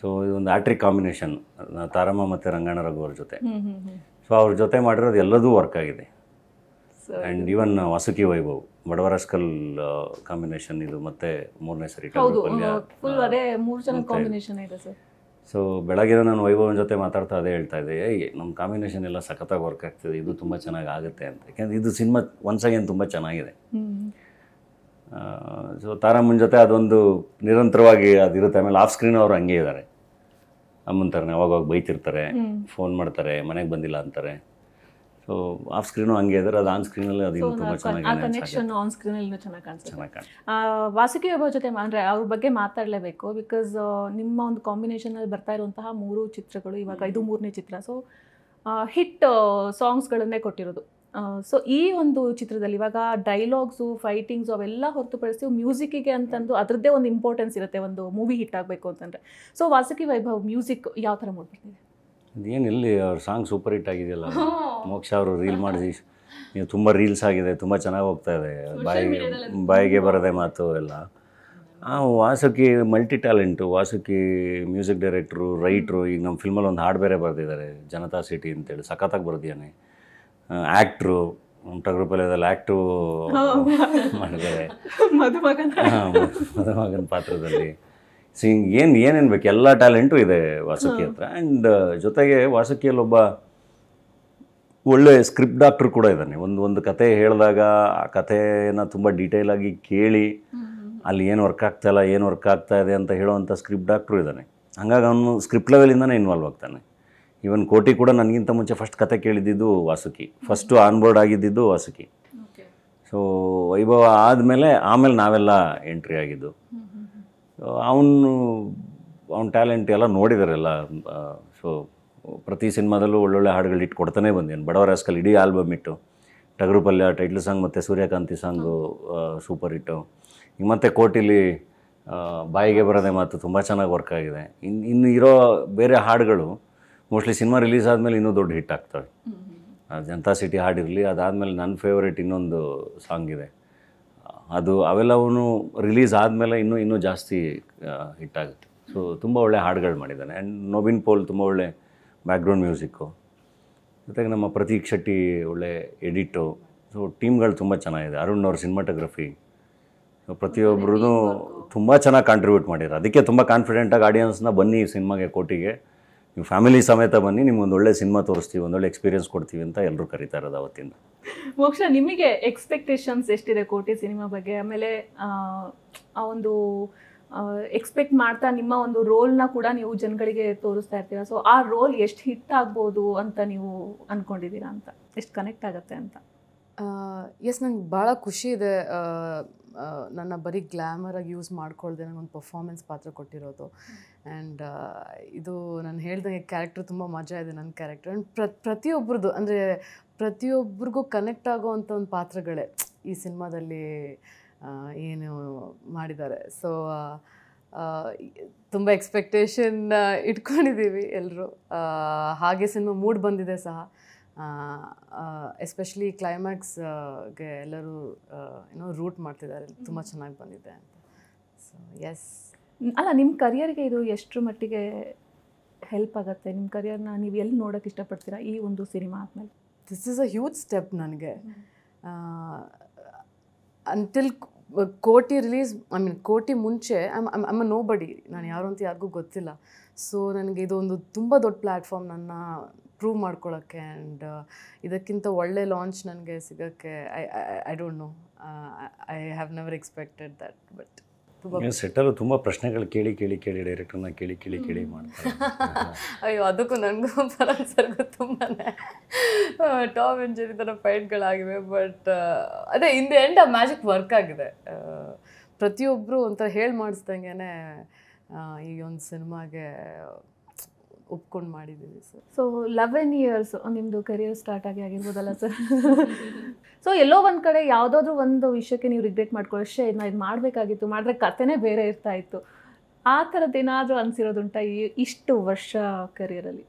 Speaker 1: ಸೊ ಇದೊಂದು ಆಟ್ರಿಕ್ ಕಾಂಬಿನೇಷನ್ ತಾರಮ್ಮ ಮತ್ತು ರಂಗಣ್ಣ ರಘು ಅವ್ರ ಜೊತೆ. ಸೊ ಅವ್ರ ಜೊತೆ ಮಾಡಿರೋದು ಎಲ್ಲದೂ ವರ್ಕ್ ಆಗಿದೆ. And even Vasuki Vaibhav, Badava Rascal combination ಇದು, ಮತ್ತೆ 3ನೇ ಸರಿ ಟಗರು ಪಲ್ಯ. ಸೊ ಬೆಳಗ್ಗೆ ನಾನು ವೈಭವನ ಜೊತೆ ಮಾತಾಡ್ತಾ ಅದೇ ಹೇಳ್ತಾ ಇದ್ದೆ, ನಮ್ಮ ಕಾಂಬಿನೇಷನ್ ಎಲ್ಲ ಸಖತ್ತಾಗಿ ವರ್ಕ್ ಆಗ್ತಿದೆ, ಇದು ತುಂಬ ಚೆನ್ನಾಗಿ ಆಗುತ್ತೆ ಅಂತ. ಯಾಕೆಂದರೆ ಇದು ಸಿನಿಮಾ ಒನ್ಸ್ ಅಗೇನ್ ತುಂಬ ಚೆನ್ನಾಗಿದೆ. ಸೊ ತಾರಮ್ಮನ ಜೊತೆ ಅದೊಂದು ನಿರಂತರವಾಗಿ ಅದಿರುತ್ತೆ. ಆಮೇಲೆ ಆಫ್ ಸ್ಕ್ರೀನ್ ಅವರು ಹಂಗೆ ಇದ್ದಾರೆ, ಅಮ್ಮನ ಥರನೇ ಅವಾಗ ಬೈತಿರ್ತಾರೆ, ಫೋನ್ ಮಾಡ್ತಾರೆ, ಮನೆಗೆ ಬಂದಿಲ್ಲ ಅಂತಾರೆ. ಸೊ ಆಫ್ ಸ್ಕ್ರೀನು ಹಂಗೆ ಇದ್ದಾರೆ, ಅದು ಆನ್ ಸ್ಕ್ರೀನಲ್ಲಿ ಅದು ಇನ್ನೂ ತುಂಬ ಚೆನ್ನಾಗಿ
Speaker 2: ವಾಸುಕಿ ವೈಭವ್ ಜೊತೆ ಅಂದರೆ ಅವ್ರ ಬಗ್ಗೆ ಮಾತಾಡಲೇಬೇಕು. ಬಿಕಾಸ್ ನಿಮ್ಮ ಒಂದು ಕಾಂಬಿನೇಷನಲ್ಲಿ ಬರ್ತಾ ಇರುವಂತಹ 3 ಚಿತ್ರಗಳು, ಇವಾಗ ಇದು 3ನೇ ಚಿತ್ರ. ಸೊ ಹಿಟ್ ಸಾಂಗ್ಸ್ಗಳನ್ನೇ ಕೊಟ್ಟಿರೋದು. ಸೊ ಈ ಒಂದು ಚಿತ್ರದಲ್ಲಿ ಇವಾಗ ಡೈಲಾಗ್ಸು, ಫೈಟಿಂಗ್ಸು ಅವೆಲ್ಲ ಹೊರತುಪಡಿಸಿ ಮ್ಯೂಸಿಕ್ಕಿಗೆ ಅಂತಂದು ಅದರದ್ದೇ ಒಂದು ಇಂಪಾರ್ಟೆನ್ಸ್ ಇರುತ್ತೆ ಒಂದು ಮೂವಿ ಹಿಟ್ ಆಗಬೇಕು ಅಂತಂದರೆ. ಸೊ ವಾಸುಕಿ ವೈಭವ್ ಮ್ಯೂಸಿಕ್ ಯಾವ ಥರ ಮಾಡ್ಬಿಡ್ತಿದೆ?
Speaker 1: ಅದೇನು ಇಲ್ಲಿ ಅವ್ರ ಸಾಂಗ್ ಸೂಪರ್ ಹಿಟ್ ಆಗಿದೆಯಲ್ಲ, ಮೋಕ್ಷ ಅವರು ರೀಲ್ ಮಾಡಿ, ತುಂಬ ರೀಲ್ಸ್ ಆಗಿದೆ, ತುಂಬ ಚೆನ್ನಾಗಿ ಹೋಗ್ತಾ ಇದೆ. ಬಾಯಿಗೆ ಬರದೆ ಮಾತು ಎಲ್ಲ. Vasuki multi talent. Vasuki music director, writer. ಈಗ ನಮ್ಮ ಫಿಲ್ಮಲ್ಲಿ ಒಂದು ಹಾಡು ಬೇರೆ ಬರೆದಿದ್ದಾರೆ, ಜನತಾ ಸಿಟಿ ಅಂತೇಳಿ, ಸಖತ್ತಾಗಿ ಬರೆದಿದ್ದಾನೆ. ಆ್ಯಕ್ಟ್ರು, ಟಗರು ಪಲ್ಯದಲ್ಲಿ ಆ್ಯಕ್ಟ್ರು ಮಾಡಿದ್ದಾರೆ, ಮದುಮಗನ ಪಾತ್ರದಲ್ಲಿ. ಸೊ ಏನೇನು ಬೇಕು ಎಲ್ಲ ಟ್ಯಾಲೆಂಟು ಇದೆ ವಾಸುಕಿ ಹತ್ರ. ಆ್ಯಂಡ್ ಜೊತೆಗೆ ವಾಸುಕಿಯಲ್ಲಿ ಒಬ್ಬ ಒಳ್ಳೆ ಸ್ಕ್ರಿಪ್ಟ್ ಡಾಕ್ಟ್ರು ಕೂಡ ಇದ್ದಾನೆ. ಒಂದು ಕತೆ ಹೇಳಿದಾಗ ಆ ಕಥೆನ ತುಂಬ ಡೀಟೇಲಾಗಿ ಕೇಳಿ ಅಲ್ಲಿ ಏನು ವರ್ಕ್ ಆಗ್ತಾಯಿಲ್ಲ, ಏನು ವರ್ಕ್ ಆಗ್ತಾ ಇದೆ ಅಂತ ಹೇಳೋವಂಥ ಸ್ಕ್ರಿಪ್ಟ್ ಡಾಕ್ಟ್ರು ಇದ್ದಾನೆ. ಹಾಗಾಗಿ ಅವನು ಸ್ಕ್ರಿಪ್ಟ್ ಲೆವೆಲಿಂದನೇ ಇನ್ವಾಲ್ವ್ ಆಗ್ತಾನೆ. ಈವನ್ ಕೋಟಿ ಕೂಡ ನನಗಿಂತ ಮುಂಚೆ ಫಸ್ಟ್ ಕತೆ ಕೇಳಿದ್ದು ವಾಸುಕಿ, ಫಸ್ಟು ಆನ್ಬೋರ್ಡ್ ಆಗಿದ್ದು ವಾಸುಕಿ. ಸೊ ವೈಭವ ಆಮೇಲೆ ನಾವೆಲ್ಲ ಎಂಟ್ರಿ ಆಗಿದ್ದು. ಅವನ ಟ್ಯಾಲೆಂಟ್ ಎಲ್ಲ ನೋಡಿದಾರೆಲ್ಲ. ಸೊ ಪ್ರತಿ ಸಿನಿಮಾದಲ್ಲೂ ಒಳ್ಳೊಳ್ಳೆ ಹಾಡುಗಳು ಇಟ್ಟು ಕೊಡ್ತಾನೆ ಬಂದೇನು. ಬಡವರಸ್ಕಲ್ ಇಡೀ ಆಲ್ಬಮ್ ಇಟ್ಟು, ಟಗರು ಪಲ್ಯ ಟೈಟ್ಲ್ ಸಾಂಗ್ ಮತ್ತು ಸೂರ್ಯಕಾಂತಿ ಸಾಂಗು ಸೂಪರ್ ಹಿಟ್ಟು. ಈಗ ಮತ್ತು ಕೋಟಿಲಿ ಬಾಯಿಗೆ ಬರದೆ ಮಾತು ತುಂಬ ಚೆನ್ನಾಗಿ ವರ್ಕ್ ಆಗಿದೆ. ಇನ್ನು ಇರೋ ಬೇರೆ ಹಾಡುಗಳು ಮೋಸ್ಟ್ಲಿ ಸಿನಿಮಾ ರಿಲೀಸ್ ಆದಮೇಲೆ ಇನ್ನೂ ದೊಡ್ಡ ಹಿಟ್ ಆಗ್ತವೆ. ಜನತಾ ಸಿಟಿ ಹಾಡಿರಲಿ, ಅದಾದಮೇಲೆ ನನ್ನ ಫೇವ್ರೇಟ್ ಇನ್ನೊಂದು ಸಾಂಗ್ ಇದೆ, ಅದು ಅವೆಲ್ಲವೂ ರಿಲೀಸ್ ಆದಮೇಲೆ ಇನ್ನೂ ಜಾಸ್ತಿ ಹಿಟ್ ಆಗುತ್ತೆ. ಸೊ ತುಂಬ ಒಳ್ಳೆ ಹಾಡುಗಳು ಮಾಡಿದ್ದಾನೆ. ಆ್ಯಂಡ್ ನವೀನ್ ಪೋಲ್ ತುಂಬ ಒಳ್ಳೆ ಬ್ಯಾಕ್ಗ್ರೌಂಡ್ ಮ್ಯೂಸಿಕ್ಕು, ಜೊತೆಗೆ ನಮ್ಮ ಪ್ರತೀಕ್ ಶೆಟ್ಟಿ ಒಳ್ಳೆ ಎಡಿಟು. ಸೊ ಟೀಮ್ಗಳು ತುಂಬ ಚೆನ್ನಾಗಿದೆ. ಅರುಣ್ ಅವ್ರ ಸಿನಿಮಾಟೋಗ್ರಫಿ, ಪ್ರತಿಯೊಬ್ಬರೂ ತುಂಬ ಚೆನ್ನಾಗಿ ಕಾಂಟ್ರಿಬ್ಯೂಟ್ ಮಾಡಿದ್ರು. ಅದಕ್ಕೆ ತುಂಬ ಕಾನ್ಫಿಡೆಂಟಾಗಿ ಆಡಿಯನ್ಸ್ನ ಬನ್ನಿ ಸಿನಿಮಾಗೆ, ಕೋಟಿಗೆ ನೀವು ಫ್ಯಾಮಿಲಿ ಸಮೇತ ಬನ್ನಿ, ನಿಮ್ಗೊಂದು ಒಳ್ಳೆ ಸಿನಿಮಾ ತೋರಿಸ್ತೀವಿ, ಒಂದೊಳ್ಳೆ ಎಕ್ಸ್ಪೀರಿಯನ್ಸ್ ಕೊಡ್ತೀವಿ ಅಂತ ಎಲ್ಲರೂ ಕರೀತಾ ಇರೋದು ಅವತ್ತಿಂದ.
Speaker 2: ಮೋಕ್ಷ, ನಿಮಗೆ ಎಕ್ಸ್ಪೆಕ್ಟೇಷನ್ಸ್ ಎಷ್ಟಿದೆ ಕೋಟಿ ಸಿನಿಮಾ ಬಗ್ಗೆ? ಆಮೇಲೆ ಆ ಒಂದು ಎಕ್ಸ್ಪೆಕ್ಟ್ ಮಾಡ್ತಾ ನಿಮ್ಮ ಒಂದು ರೋಲ್ನ ಕೂಡ ನೀವು ಜನಗಳಿಗೆ ತೋರಿಸ್ತಾ ಇರ್ತೀರಾ. ಸೊ ಆ ರೋಲ್ ಎಷ್ಟು ಹಿಟ್ ಆಗ್ಬೋದು ಅಂತ ನೀವು ಅಂದ್ಕೊಂಡಿದ್ದೀರಾ ಅಂತ, ಎಷ್ಟು ಕನೆಕ್ಟ್ ಆಗುತ್ತೆ ಅಂತ?
Speaker 3: ಎಸ್, ನಂಗೆ ಭಾಳ ಖುಷಿ ಇದೆ ನನ್ನ ಬರೀ ಗ್ಲ್ಯಾಮರಾಗಿ ಯೂಸ್ ಮಾಡ್ಕೊಳ್ದೆ ನನಗೊಂದು ಪರ್ಫಾರ್ಮೆನ್ಸ್ ಪಾತ್ರ ಕೊಟ್ಟಿರೋದು. ಆ್ಯಂಡ್ ಇದು ನಾನು ಹೇಳ್ದಂಗೆ ಕ್ಯಾರೆಕ್ಟರ್ ತುಂಬ ಮಜಾ ಇದೆ ನನ್ನ ಕ್ಯಾರೆಕ್ಟರ್. ಆ್ಯಂಡ್ ಪ್ರತಿಯೊಬ್ಬರದ್ದು ಅಂದರೆ ಪ್ರತಿಯೊಬ್ಬರಿಗೂ ಕನೆಕ್ಟ್ ಆಗೋವಂಥ ಒಂದು ಪಾತ್ರಗಳೇ ಈ ಸಿನಿಮಾದಲ್ಲಿ ಏನು ಮಾಡಿದ್ದಾರೆ. ಸೊ ತುಂಬ ಎಕ್ಸ್ಪೆಕ್ಟೇಷನ್ ಇಟ್ಕೊಂಡಿದ್ದೀವಿ ಎಲ್ಲರೂ. ಹಾಗೆ ಸಿನಿಮಾ ಮೂಡ್ ಬಂದಿದೆ ಸಹ. ಎಸ್ಪೆಷಲಿ ಕ್ಲೈಮ್ಯಾಕ್ಸ್ಗೆ ಎಲ್ಲರೂ ಏನೋ ರೂಟ್ ಮಾಡ್ತಿದ್ದಾರೆ, ತುಂಬ ಚೆನ್ನಾಗಿ ಬಂದಿದೆ ಅಂತ. So yes.
Speaker 2: ಅಲ್ಲ, ನಿಮ್ಮ ಕರಿಯರ್ಗೆ ಇದು ಎಷ್ಟರ ಮಟ್ಟಿಗೆ ಹೆಲ್ಪ್ ಆಗುತ್ತೆ? ನಿಮ್ಮ ಕರಿಯರ್ನ ನೀವು ಎಲ್ಲಿ ನೋಡೋಕ್ಕೆ ಇಷ್ಟಪಡ್ತೀರಾ ಈ ಒಂದು ಸಿನಿಮಾ ಆದಮೇಲೆ?
Speaker 3: This is a huge step ನನಗೆ. ಅಂಟಿಲ್ ಕೋಟಿ ರಿಲೀಸ್, ಐ ಮೀನ್ ಕೋಟಿ ಮುಂಚೆ ಐಮ್ ನೋ ಬಡಿ, ನಾನು ಯಾರು ಅಂತ ಯಾರಿಗೂ ಗೊತ್ತಿಲ್ಲ. ಸೊ ನನಗೆ ಇದೊಂದು ತುಂಬ ದೊಡ್ಡ ಪ್ಲ್ಯಾಟ್ಫಾರ್ಮ್ ನನ್ನ ಪ್ರೂವ್ ಮಾಡ್ಕೊಳ್ಳೋಕ್ಕೆ. ಆ್ಯಂಡ್ ಇದಕ್ಕಿಂತ ಒಳ್ಳೆ ಲಾಂಚ್ ನನಗೆ ಸಿಗೋಕ್ಕೆ I don't know, I have never expected that. But
Speaker 1: ಸೆಟ್ಟಲ್ಲೂ ತುಂಬ ಪ್ರಶ್ನೆಗಳು ಕೇಳಿ ಡೈರೆಕ್ಟರ್ನ ಕೇಳಿ ಮಾಡ್ತಾರೆ.
Speaker 3: ಅಯ್ಯೋ, ಅದಕ್ಕೂ ನನಗೂ ಪರಂ ಸರ್ಗೂ ತುಂಬಾ ಟಾಮ್ ಆ್ಯಂಡ್ ಜೆರ್ರಿ ಥರ ಫೈಟ್ಗಳಾಗಿವೆ. ಬಟ್ ಅದೇ ಇನ್ ದಿ ಎಂಡ್ ಆ ಮ್ಯಾಜಿಕ್ ವರ್ಕ್ ಆಗಿದೆ. ಪ್ರತಿಯೊಬ್ಬರು ಒಂಥರ ಹೇಳಿ ಮಾಡಿಸ್ದಂಗೆ ಈ ಒಂದು ಸಿನಿಮಾಗೆ ಒಪ್ಕೊಂಡು ಮಾಡಿದ್ದೀವಿ ಸರ್.
Speaker 2: ಸೊ 11 years ನಿಮ್ಮದು ಕರಿಯರ್ ಸ್ಟಾರ್ಟ್ ಆಗಿರ್ಬೋದಲ್ಲ ಸರ್? ಸೊ ಎಲ್ಲೋ ಒಂದು ಕಡೆ ಯಾವುದಾದ್ರೂ ಒಂದು ವಿಷಯಕ್ಕೆ ನೀವು ರಿಗ್ರೆಟ್ ಮಾಡ್ಕೊಳ್ಳೋಷ್ಟೇ, ಇದನ್ನ ಇದು ಮಾಡಬೇಕಾಗಿತ್ತು, ಮಾಡಿದ್ರೆ ಕಥೆನೇ ಬೇರೆ ಇರ್ತಾ ಇತ್ತು, ಆ ಥರದ್ದು ಏನಾದರೂ ಅನಿಸಿರೋದುಂಟಾ ಇಷ್ಟು ವರ್ಷ ಕರಿಯರಲ್ಲಿ?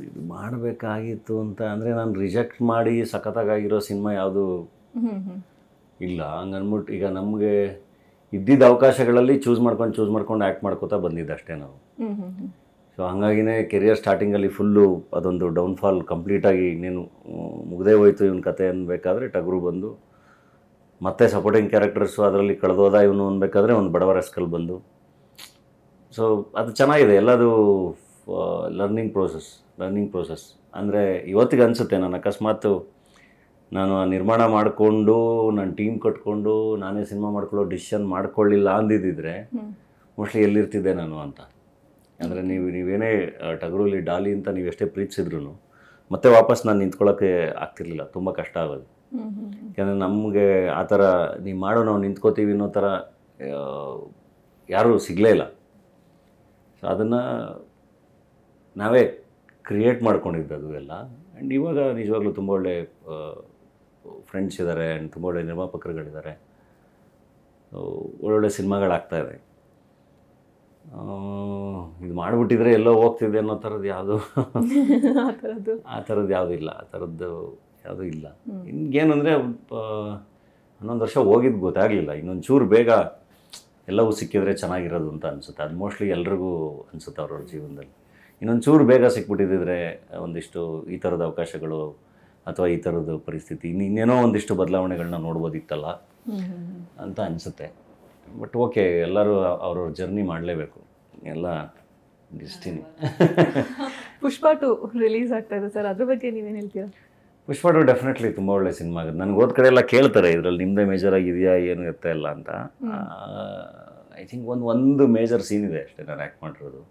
Speaker 1: ಇದು ಮಾಡಬೇಕಾಗಿತ್ತು ಅಂತ ಅಂದರೆ ನಾನು ರಿಜೆಕ್ಟ್ ಮಾಡಿ ಸಖತ್ತಾಗಿರೋ ಸಿನಿಮಾ ಯಾವುದು ಇಲ್ಲ. ಹಂಗೆ ಅಂದ್ಬಿಟ್ಟು ಈಗ ನಮಗೆ ಇದ್ದಿದ್ದ ಅವಕಾಶಗಳಲ್ಲಿ ಚೂಸ್ ಮಾಡ್ಕೊಂಡು ಆ್ಯಕ್ಟ್ ಮಾಡ್ಕೋತಾ ಬಂದಿದ್ದು ಅಷ್ಟೇ ನಾವು. ಸೊ ಹಾಗಾಗಿನೇ ಕೆರಿಯರ್ ಸ್ಟಾರ್ಟಿಂಗಲ್ಲಿ ಫುಲ್ಲು ಅದೊಂದು ಡೌನ್ಫಾಲ್ ಕಂಪ್ಲೀಟಾಗಿ ಇನ್ನೇನು ಮುಗ್ದೇ ಹೋಯ್ತು ಇವನ ಕತೆ ಅನ್ಬೇಕಾದ್ರೆ ಟಗರು ಬಂದು, ಮತ್ತೆ ಸಪೋರ್ಟಿಂಗ್ ಕ್ಯಾರೆಕ್ಟರ್ಸು ಅದರಲ್ಲಿ ಕಳೆದೋದ ಇವನು ಅನ್ಬೇಕಾದ್ರೆ ಒಂದು ಬಡವರ ಎಸ್ಕಲ್ ಬಂದು. ಸೊ ಅದು ಚೆನ್ನಾಗಿದೆ, ಎಲ್ಲದು ಲರ್ನಿಂಗ್ ಪ್ರೋಸೆಸ್. ಅಂದರೆ ಇವತ್ತಿಗೆ ಅನಿಸುತ್ತೆ, ನಾನು ಅಕಸ್ಮಾತ್ ನಾನು ಆ ನಿರ್ಮಾಣ ಮಾಡಿಕೊಂಡು ನಾನು ಟೀಮ್ ಕಟ್ಕೊಂಡು ನಾನೇ ಸಿನಿಮಾ ಮಾಡ್ಕೊಳ್ಳೋ ಡಿಸಿಷನ್ ಮಾಡ್ಕೊಳ್ಳಿಲ್ಲ ಅಂದಿದ್ದಿದ್ರೆ ಮೋಸ್ಟ್ಲಿ ಎಲ್ಲಿರ್ತಿದ್ದೆ ನಾನು ಅಂತ. ಅಂದರೆ ನೀವೇನೇ ಟಗರಲ್ಲಿ ಡಾಲಿ ಅಂತ ನೀವು ಎಷ್ಟೇ ಪ್ರೀತಿಸಿದ್ರು ಮತ್ತೆ ವಾಪಸ್ ನಾನು ನಿಂತ್ಕೊಳ್ಳೋಕ್ಕೆ ಆಗ್ತಿರ್ಲಿಲ್ಲ, ತುಂಬ ಕಷ್ಟ ಆಗೋದು. ಯಾಕಂದರೆ ನಮಗೆ ಆ ಥರ ನೀವು ಮಾಡೋ ನಾವು ನಿಂತ್ಕೋತೀವಿ ಅನ್ನೋ ಥರ ಯಾರೂ ಸಿಗಲೇ ಇಲ್ಲ. ಸೊ ಅದನ್ನು ನಾವೇ ಕ್ರಿಯೇಟ್ ಮಾಡ್ಕೊಂಡಿದ್ದದು ಎಲ್ಲ. ಆ್ಯಂಡ್ ಇವಾಗ ನಿಜವಾಗ್ಲೂ ತುಂಬ ಒಳ್ಳೆ ಫ್ರೆಂಡ್ಸ್ ಇದ್ದಾರೆ ಆ್ಯಂಡ್ ತುಂಬ ಒಳ್ಳೆ ನಿರ್ಮಾಪಕರುಗಳಿದ್ದಾರೆ, ಒಳ್ಳೊಳ್ಳೆ ಸಿನಿಮಾಗಳಾಗ್ತಾಯಿದೆ. ಇದು ಮಾಡಿಬಿಟ್ಟಿದ್ರೆ ಎಲ್ಲೋ ಹೋಗ್ತಿದೆ ಅನ್ನೋ ಥರದ್ದು ಯಾವುದು ಆ ಥರದ್ದು ಯಾವುದೂ ಇಲ್ಲ, ಆ ಥರದ್ದು ಯಾವುದೂ ಇಲ್ಲ. ಹಿಂಗೇನಂದರೆ 11 ವರ್ಷ ಹೋಗಿದ್ದು ಗೊತ್ತಾಗಲಿಲ್ಲ, ಇನ್ನೊಂದು ಚೂರು ಬೇಗ ಎಲ್ಲವೂ ಸಿಕ್ಕಿದ್ರೆ ಚೆನ್ನಾಗಿರೋದು ಅಂತ ಅನಿಸುತ್ತೆ. ಅದು ಮೋಸ್ಟ್ಲಿ ಎಲ್ರಿಗೂ ಅನಿಸುತ್ತೆ ಅವ್ರವ್ರ ಜೀವನದಲ್ಲಿ. ಇನ್ನೊಂದು ಚೂರು ಬೇಗ ಸಿಕ್ಬಿಟ್ಟಿದ್ದರೆ ಒಂದಿಷ್ಟು ಈ ಥರದ ಅವಕಾಶಗಳು ಅಥವಾ ಈ ಥರದ ಪರಿಸ್ಥಿತಿ ಇನ್ನೇನೋ ಒಂದಿಷ್ಟು ಬದಲಾವಣೆಗಳನ್ನ ನೋಡ್ಬೋದಿತ್ತಲ್ಲ ಅಂತ ಅನಿಸುತ್ತೆ. ಬಟ್ ಓಕೆ, ಎಲ್ಲರೂ ಅವ್ರವ್ರ ಜರ್ನಿ ಮಾಡಲೇಬೇಕು, ಎಲ್ಲ ಡಿಸ್ಟಿನಿ.
Speaker 2: ಪುಷ್ಪ 2 ರಿಲೀಸ್ ಆಗ್ತಾ ಇದೆ ಸರ್, ಅದ್ರ ಬಗ್ಗೆ ನೀವೇನು ಹೇಳ್ತೀರಾ?
Speaker 1: ಪುಷ್ಪ 2 ಡೆಫಿನೆಟ್ಲಿ ತುಂಬ ಒಳ್ಳೆ ಸಿನಿಮಾ ಆಗುತ್ತೆ. ನನಗೆ ಹೋದ ಕಡೆ ಎಲ್ಲ ಕೇಳ್ತಾರೆ ಇದರಲ್ಲಿ ನಿಮ್ಮದೇ ಮೇಜರ್ ಆಗಿದೆಯಾ ಏನು ಇರ್ತಾ ಇಲ್ಲ ಅಂತ. ಐ ಥಿಂಕ್ ಒಂದು ಮೇಜರ್ ಸೀನ್ ಇದೆ ಅಷ್ಟೇ ನಾನು ಆ್ಯಕ್ಟ್ ಮಾಡಿರೋದು.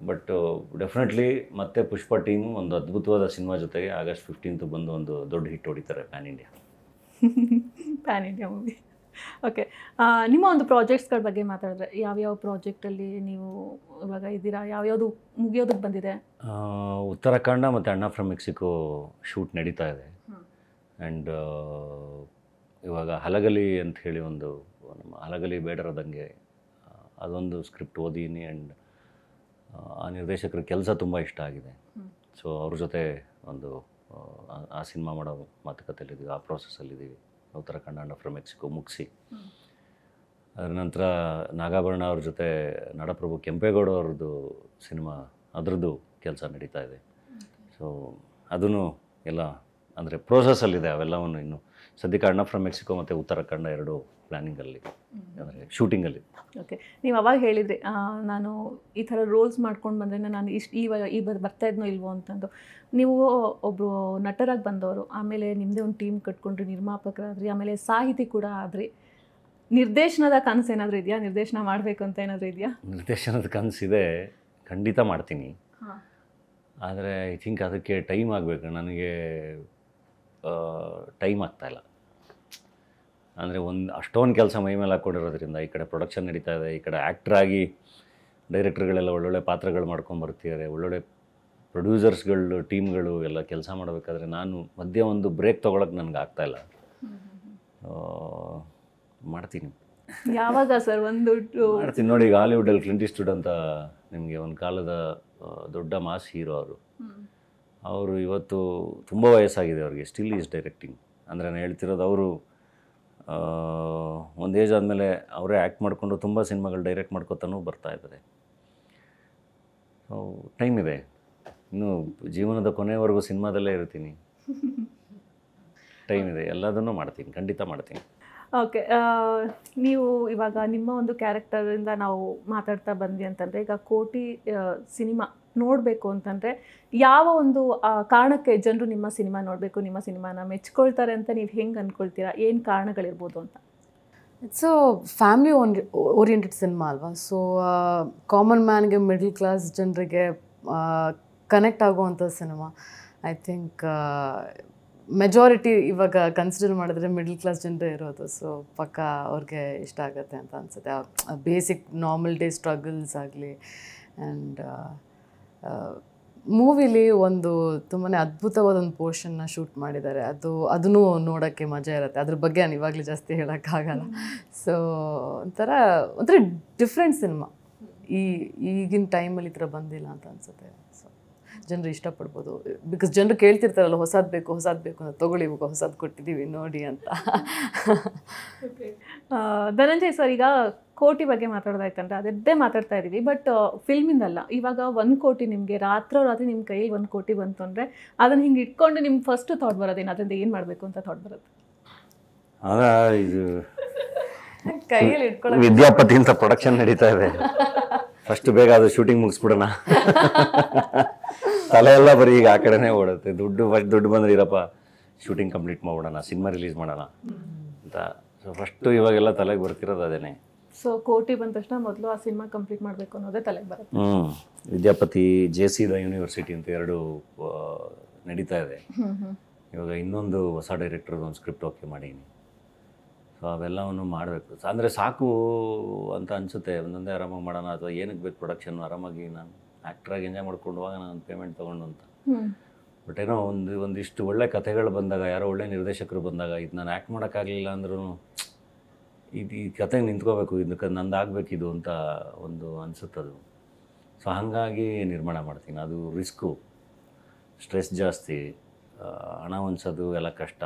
Speaker 1: ಬಟ್ ಡೆಫಿನೆಟ್ಲಿ ಮತ್ತೆ ಪುಷ್ಪ ಟೀಮು ಒಂದು ಅದ್ಭುತವಾದ ಸಿನಿಮಾ ಜೊತೆಗೆ August 15th ಬಂದು ಒಂದು ದೊಡ್ಡ ಹಿಟ್ ಹೊಡಿತಾರೆ ಪ್ಯಾನ್
Speaker 2: ಇಂಡಿಯಾ ಮೂವಿ. ಓಕೆ, ನಿಮ್ಮ ಒಂದು ಪ್ರಾಜೆಕ್ಟ್ಸ್ಗಳ ಬಗ್ಗೆ ಮಾತಾಡಿದ್ರೆ ಯಾವ್ಯಾವ ಪ್ರಾಜೆಕ್ಟಲ್ಲಿ ನೀವು ಇವಾಗ ಇದ್ದೀರಾ, ಯಾವ್ಯಾವುದು ಮುಗಿಯೋದಕ್ಕೆ ಬಂದಿದೆ?
Speaker 1: ಉತ್ತರಾಖಂಡ ಮತ್ತು ಅಣ್ಣ ಫ್ರಮ್ ಮೆಕ್ಸಿಕೋ ಶೂಟ್ ನಡೀತಾ ಇದೆ. ಆ್ಯಂಡ್ ಇವಾಗ ಹಲಗಲಿ ಅಂತ ಹೇಳಿ ಒಂದು ನಮ್ಮ ಹಲಗಲಿ ಬೇಡರದಂಗೆ ಅದೊಂದು ಸ್ಕ್ರಿಪ್ಟ್ ಓದಿನಿ. ಆ್ಯಂಡ್ ಆ ನಿರ್ದೇಶಕರ ಕೆಲಸ ತುಂಬ ಇಷ್ಟ ಆಗಿದೆ. ಸೊ ಅವ್ರ ಜೊತೆ ಒಂದು ಆ ಸಿನಿಮಾ ಮಾಡೋ ಮಾತುಕತೆಯಲ್ಲಿದ್ದೀವಿ, ಆ ಪ್ರೋಸೆಸ್ಸಲ್ಲಿದ್ದೀವಿ. ಉತ್ತರಾಖಂಡ ಅಂಡ್ ಫ್ರಮ್ ಮೆಕ್ಸಿಕೋ ಮುಗಿಸಿ ಅದರ ನಂತರ ನಾಗಾಭರಣ ಅವ್ರ ಜೊತೆ ನಾಡಪ್ರಭು ಕೆಂಪೇಗೌಡ ಅವ್ರದ್ದು ಸಿನಿಮಾ ಅದರದ್ದು ಕೆಲಸ ನಡೀತಾ ಇದೆ. ಸೊ ಅದೂ ಎಲ್ಲ ಅಂದರೆ ಪ್ರೋಸೆಸ್ಸಲ್ಲಿದೆ. ಅವೆಲ್ಲವನ್ನು ಇನ್ನು ಸದ್ಯಕ್ಕೆ ಅಣ್ಣ ಫ್ರಮ್ ಮೆಕ್ಸಿಕೋ ಮತ್ತು ಉತ್ತರಾಖಂಡ 2 ಪ್ಲ್ಯಾನಿಂಗಲ್ಲಿ ಅಂದರೆ ಶೂಟಿಂಗಲ್ಲಿ.
Speaker 2: ಓಕೆ, ನೀವು ಅವಾಗ ಹೇಳಿದ್ರಿ ನಾನು ಈ ಥರ ರೋಲ್ಸ್ ಮಾಡ್ಕೊಂಡು ಬಂದರೆ ನಾನು ಬರ್ತಾ ಇದ್ನೋ ಇಲ್ವೋ ಅಂತಂದು. ನೀವು ಒಬ್ಬರು ನಟರಾಗಿ ಬಂದವರು, ಆಮೇಲೆ ನಿಮ್ಮದೇ ಒಂದು ಟೀಮ್ ಕಟ್ಕೊಂಡ್ರಿ, ನಿರ್ಮಾಪಕರಾದ್ರಿ, ಆಮೇಲೆ ಸಾಹಿತಿ ಕೂಡ ಆದ್ರಿ. ನಿರ್ದೇಶನದ ಕನಸು ಏನಾದರೂ ಇದೆಯಾ? ನಿರ್ದೇಶನ ಮಾಡಬೇಕು ಅಂತ ಏನಾದರೂ ಇದೆಯಾ?
Speaker 1: ನಿರ್ದೇಶನದ ಕನಸಿದೆ, ಖಂಡಿತ ಮಾಡ್ತೀನಿ. ಆದರೆ ಐ ಥಿಂಕ್ ಅದಕ್ಕೆ ಟೈಮ್ ಆಗಬೇಕು. ನನಗೆ ಟೈಮ್ ಆಗ್ತಾಯಿಲ್ಲ. ಅಂದರೆ ಅಷ್ಟೊಂದು ಕೆಲಸ ಮೈ ಮೇಲೆ ಹಾಕ್ಕೊಂಡಿರೋದ್ರಿಂದ ಈ ಕಡೆ ಪ್ರೊಡಕ್ಷನ್ ನಡೀತಾ ಇದೆ, ಈ ಕಡೆ ಆ್ಯಕ್ಟ್ರಾಗಿ ಡೈರೆಕ್ಟ್ರುಗಳೆಲ್ಲ ಒಳ್ಳೊಳ್ಳೆ ಪಾತ್ರಗಳು ಮಾಡ್ಕೊಂಬರ್ತಿದ್ದಾರೆ, ಒಳ್ಳೊಳ್ಳೆ ಪ್ರೊಡ್ಯೂಸರ್ಸ್ಗಳು ಟೀಮ್ಗಳು ಎಲ್ಲ ಕೆಲಸ ಮಾಡಬೇಕಾದ್ರೆ ನಾನು ಮಧ್ಯೆ ಒಂದು ಬ್ರೇಕ್ ತೊಗೊಳಕ್ಕೆ ನನಗೆ ಆಗ್ತಾಯಿಲ್ಲ. ಮಾಡ್ತೀನಿ.
Speaker 2: ಯಾವಾಗ ಸರ್
Speaker 1: ಮಾಡ್ತೀನಿ ನೋಡಿ. ಈಗ ಹಾಲಿವುಡಲ್ಲಿ ಕ್ಲಿಂಟ್ ಈಸ್ಟ್ವುಡ್ ಅಂತ ನಿಮಗೆ ಒಂದು ಕಾಲದ ದೊಡ್ಡ ಮಾಸ್ ಹೀರೋ ಅವರು ಇವತ್ತು ತುಂಬ ವಯಸ್ಸಾಗಿದೆ ಅವ್ರಿಗೆ, ಸ್ಟಿಲ್ ಈಸ್ ಡೈರೆಕ್ಟಿಂಗ್. ಅಂದರೆ ನಾನು ಹೇಳ್ತಿರೋದು ಅವರು ಒಂದು ಏಜ್ ಆದಮೇಲೆ ಅವರೇ ಆ್ಯಕ್ಟ್ ಮಾಡಿಕೊಂಡು ತುಂಬ ಸಿನಿಮಾಗಳು ಡೈರೆಕ್ಟ್ ಮಾಡ್ಕೊತಾನೂ ಬರ್ತಾ ಇದ್ದಾರೆ. ಸೊ ಟೈಮ್ ಇದೆ, ಇನ್ನು ಜೀವನದ ಕೊನೆಯವರೆಗೂ ಸಿನಿಮಾದಲ್ಲೇ ಇರ್ತೀನಿ. ಟೈಮ್ ಇದೆ, ಎಲ್ಲದನ್ನೂ ಮಾಡ್ತೀನಿ, ಖಂಡಿತ ಮಾಡ್ತೀನಿ.
Speaker 2: ಓಕೆ, ನೀವು ಇವಾಗ ನಿಮ್ಮ ಒಂದು ಕ್ಯಾರೆಕ್ಟರಿಂದ ನಾವು ಮಾತಾಡ್ತಾ ಬಂದ್ವಿ ಅಂತಂದರೆ, ಈಗ ಕೋಟಿ ಸಿನಿಮಾ ನೋಡಬೇಕು ಅಂತಂದರೆ ಯಾವ ಒಂದು ಕಾರಣಕ್ಕೆ ಜನರು ನಿಮ್ಮ ಸಿನಿಮಾ ನೋಡಬೇಕು, ನಿಮ್ಮ ಸಿನಿಮಾನ ಮೆಚ್ಕೊಳ್ತಾರೆ ಅಂತ ನೀವು ಹೆಂಗೆ ಅಂದ್ಕೊಳ್ತೀರಾ? ಏನು ಕಾರಣಗಳಿರ್ಬೋದು ಅಂತ?
Speaker 3: It's a family oriented cinema ಅಲ್ವಾ. ಸೊ ಕಾಮನ್ ಮ್ಯಾನ್ಗೆ, ಮಿಡಲ್ ಕ್ಲಾಸ್ ಜನರಿಗೆ ಕನೆಕ್ಟ್ ಆಗುವಂಥ ಸಿನಿಮಾ. ಐ ಥಿಂಕ್ ಮೆಜಾರಿಟಿ ಇವಾಗ ಕನ್ಸಿಡರ್ ಮಾಡಿದ್ರೆ ಮಿಡಲ್ ಕ್ಲಾಸ್ ಜನರೇ ಇರೋದು. ಸೊ ಪಕ್ಕ ಅವ್ರಿಗೆ ಇಷ್ಟ ಆಗುತ್ತೆ ಅಂತ ಅನಿಸುತ್ತೆ. ಬೇಸಿಕ್ ನಾರ್ಮಲ್ ಡೇ ಸ್ಟ್ರಗಲ್ಸ್ ಆಗಲಿ. ಆ್ಯಂಡ್ ಮೂವಿಲಿ ಒಂದು ತುಂಬಾ ಅದ್ಭುತವಾದ ಒಂದು ಪೋರ್ಷನ್ನ ಶೂಟ್ ಮಾಡಿದ್ದಾರೆ. ಅದನ್ನು ನೋಡೋಕ್ಕೆ ಮಜಾ ಇರುತ್ತೆ. ಅದ್ರ ಬಗ್ಗೆ ನಾನು ಇವಾಗಲೇ ಜಾಸ್ತಿ ಹೇಳೋಕ್ಕಾಗಲ್ಲ. ಸೊ ಒಂಥರ ಡಿಫ್ರೆಂಟ್ ಸಿನಿಮಾ. ಈಗಿನ ಟೈಮಲ್ಲಿ ಈ ಥರ ಬಂದಿಲ್ಲ ಅಂತ ಅನಿಸುತ್ತೆ. ಸೊ ಜನರು ಇಷ್ಟಪಡ್ಬೋದು. ಬಿಕಾಸ್ ಜನರು ಕೇಳ್ತಿರ್ತಾರಲ್ಲ, ಹೊಸದು ಬೇಕು ಅಂತ, ತೊಗೊಳ್ಳಿ ಇವಾಗ ಹೊಸದು ಕೊಟ್ಟಿದ್ದೀವಿ ನೋಡಿ ಅಂತ.
Speaker 2: ಧನಂಜಯ್ ಸರ್, ಈಗ ಕೋಟಿ ಬಗ್ಗೆ ಮಾತಾಡೋದಾಯ್ತಂದ್ರೆ ಅದದ್ದೇ ಮಾತಾಡ್ತಾ ಇದ್ದೀವಿ, ಬಟ್ ಫಿಲ್ಮಿಂದಲ್ಲ. ಇವಾಗ 1 ಕೋಟಿ ನಿಮಗೆ ರಾತ್ರಿ ನಿಮ್ಮ ಕೈಯಲ್ಲಿ 1 ಕೋಟಿ ಬಂತು ಅಂದರೆ ಅದನ್ನು ಹಿಂಗೆ ಇಟ್ಕೊಂಡು ನಿಮ್ಗೆ ಫಸ್ಟ್ ಥಾಟ್ ಬರೋದೇನು? ಅದರಿಂದ ಏನು ಮಾಡಬೇಕು ಅಂತ ಥಾಟ್ ಬರುತ್ತೆ?
Speaker 1: ಇದು
Speaker 3: ಕೈಯಲ್ಲಿ ಇಟ್ಕೊಳ್ಳೋ
Speaker 1: ವಿದ್ಯಾಪತಿ ಅಂತ ಪ್ರೊಡಕ್ಷನ್ ನಡೀತಾ ಇದೆ. ಫಸ್ಟ್ ಬೇಗ ಅದು ಶೂಟಿಂಗ್ ಮುಗಿಸ್ಬಿಡೋಣ. ತಲೆ ಎಲ್ಲ ಬರೀ ಈಗ ಆ ಕಡೆನೇ ಓಡುತ್ತೆ. ದುಡ್ಡು ಬಂದ್ರೆ ಇರಪ್ಪ ಶೂಟಿಂಗ್ ಕಂಪ್ಲೀಟ್ ಮಾಡ್ಬಿಡೋಣ, ಸಿನಿಮಾ ರಿಲೀಸ್ ಮಾಡೋಣ ಅಂತ. ಸೊ ಫಸ್ಟು ಇವಾಗೆಲ್ಲ ತಲೆಗೆ ಬರ್ತಿರೋದು ಅದೇನೆ.
Speaker 2: ಸೊ ಕೋಟಿ ಬಂದ ತಕ್ಷಣ ಮೊದಲು ಆ ಸಿನಿಮಾ ಕಂಪ್ಲೀಟ್ ಮಾಡಬೇಕು ಅನ್ನೋದೇ ತಲೆಗೆ ಬರುತ್ತೆ.
Speaker 1: ವಿದ್ಯಾಪತಿ JC ಯೂನಿವರ್ಸಿಟಿ ಅಂತ 2 ನಡೀತಾ ಇದೆ. ಇವಾಗ ಇನ್ನೊಂದು ಹೊಸ ಡೈರೆಕ್ಟರ್ದು ಒಂದು ಸ್ಕ್ರಿಪ್ಟ್ ಓಕೆ ಮಾಡೀನಿ. ಸೊ ಅವೆಲ್ಲವನ್ನು ಮಾಡಬೇಕು. ಅಂದರೆ ಸಾಕು ಅಂತ ಅನಿಸುತ್ತೆ. ಒಂದೊಂದೇ ಆರಾಮಾಗಿ ಮಾಡೋಣ, ಅಥವಾ ಏನಕ್ಕೆ ಬೇಕು ಪ್ರೊಡಕ್ಷನ್, ಆರಾಮಾಗಿ ನಾನು ಆ್ಯಕ್ಟ್ರಾಗಿ ಎಂಜಾಯ್ ಮಾಡ್ಕೊಂಡು ಹೋಗೋಣ ನಾನು ಪೇಮೆಂಟ್ ತೊಗೊಂಡು ಅಂತ. ಬಟ್ ಏನೋ ಒಂದಿಷ್ಟು ಒಳ್ಳೆ ಕಥೆಗಳು ಬಂದಾಗ, ಯಾರೋ ಒಳ್ಳೆ ನಿರ್ದೇಶಕರು ಬಂದಾಗ, ಇದು ನಾನು ಆ್ಯಕ್ಟ್ ಮಾಡೋಕ್ಕಾಗಲಿಲ್ಲ ಅಂದ್ರೂ ಈ ಕಥೆಗೆ ನಿಂತ್ಕೋಬೇಕು, ಇದಕ್ಕೆ ನಂದಾಗಬೇಕಿದು ಅಂತ ಒಂದು ಅನಿಸುತ್ತದು. ಸೊ ಹಾಗಾಗಿ ನಿರ್ಮಾಣ ಮಾಡ್ತೀನಿ. ಅದು ರಿಸ್ಕು, ಸ್ಟ್ರೆಸ್ ಜಾಸ್ತಿ, ಹಣ ಹೊಂದ್ಸೋದು ಎಲ್ಲ ಕಷ್ಟ,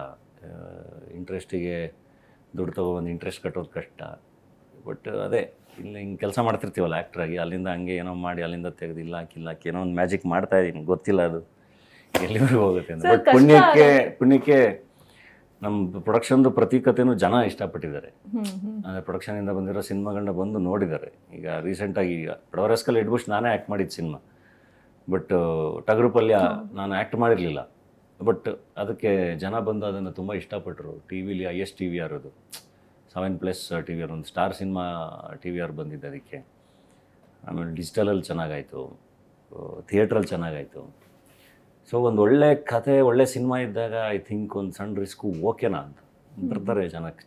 Speaker 1: ಇಂಟ್ರೆಸ್ಟಿಗೆ ದುಡ್ಡು ತೊಗೊಬಂದು ಇಂಟ್ರೆಸ್ಟ್ ಕಟ್ಟೋದು ಕಷ್ಟ. ಬಟ್ ಅದೇ ಇಲ್ಲಿ ಹಿಂಗೆ ಕೆಲಸ ಮಾಡ್ತಿರ್ತೀವಲ್ಲ ಆ್ಯಕ್ಟ್ರಾಗಿ, ಅಲ್ಲಿಂದ ಹಂಗೆ ಏನೋ ಮಾಡಿ ಅಲ್ಲಿಂದ ತೆಗೆದು ಇಲ್ಲ ಹಾಕಿ ಏನೋ ಒಂದು ಮ್ಯಾಜಿಕ್ ಮಾಡ್ತಾಯಿದ್ದೀನಿ, ಗೊತ್ತಿಲ್ಲ ಅದು ಎಲ್ಲಿವರೆಗೂ ಹೋಗುತ್ತೆ ಅಂತ. ಬಟ್ ಪುಣ್ಯಕ್ಕೆ ನಮ್ಮ ಪ್ರೊಡಕ್ಷನ್ದು ಪ್ರತಿ ಕಥೆನೂ ಜನ ಇಷ್ಟಪಟ್ಟಿದ್ದಾರೆ. ಅಂದರೆ ಪ್ರೊಡಕ್ಷನಿಂದ ಬಂದಿರೋ ಸಿನಿಮಾಗಳನ್ನ ಬಂದು ನೋಡಿದ್ದಾರೆ. ಈಗ ರೀಸೆಂಟಾಗಿ ಬಡವರಸ್ಕಲ್ ಎಡ್ಬುಷ್ ನಾನೇ ಆ್ಯಕ್ಟ್ ಮಾಡಿದ್ದು ಸಿನಿಮಾ. ಬಟ್ ಟಗರು ಪಲ್ಯ ನಾನು ಆ್ಯಕ್ಟ್ ಮಾಡಿರಲಿಲ್ಲ. ಬಟ್ ಅದಕ್ಕೆ ಜನ ಬಂದು ಅದನ್ನು ತುಂಬ ಇಷ್ಟಪಟ್ಟರು. ಟಿವಿಲಿ IS TVR ಅದು 7+ TVR ಒಂದು ಸ್ಟಾರ್ ಸಿನಿಮಾ TVR ಬಂದಿದ್ದೆ ಅದಕ್ಕೆ. ಆಮೇಲೆ ಡಿಜಿಟಲಲ್ಲಿ ಚೆನ್ನಾಗಾಯಿತು, ಥಿಯೇಟ್ರಲ್ಲಿ ಚೆನ್ನಾಗಾಯಿತು. ಸೊ ಒಂದು ಒಳ್ಳೆ ಕಥೆ, ಒಳ್ಳೆ ಸಿನಿಮಾ ಇದ್ದಾಗ ಐ ಥಿಂಕ್ ಒಂದು ಸಣ್ಣ ರಿಸ್ಕು ಓಕೆನಾ ಅಂತ ಬರ್ತಾರೆ.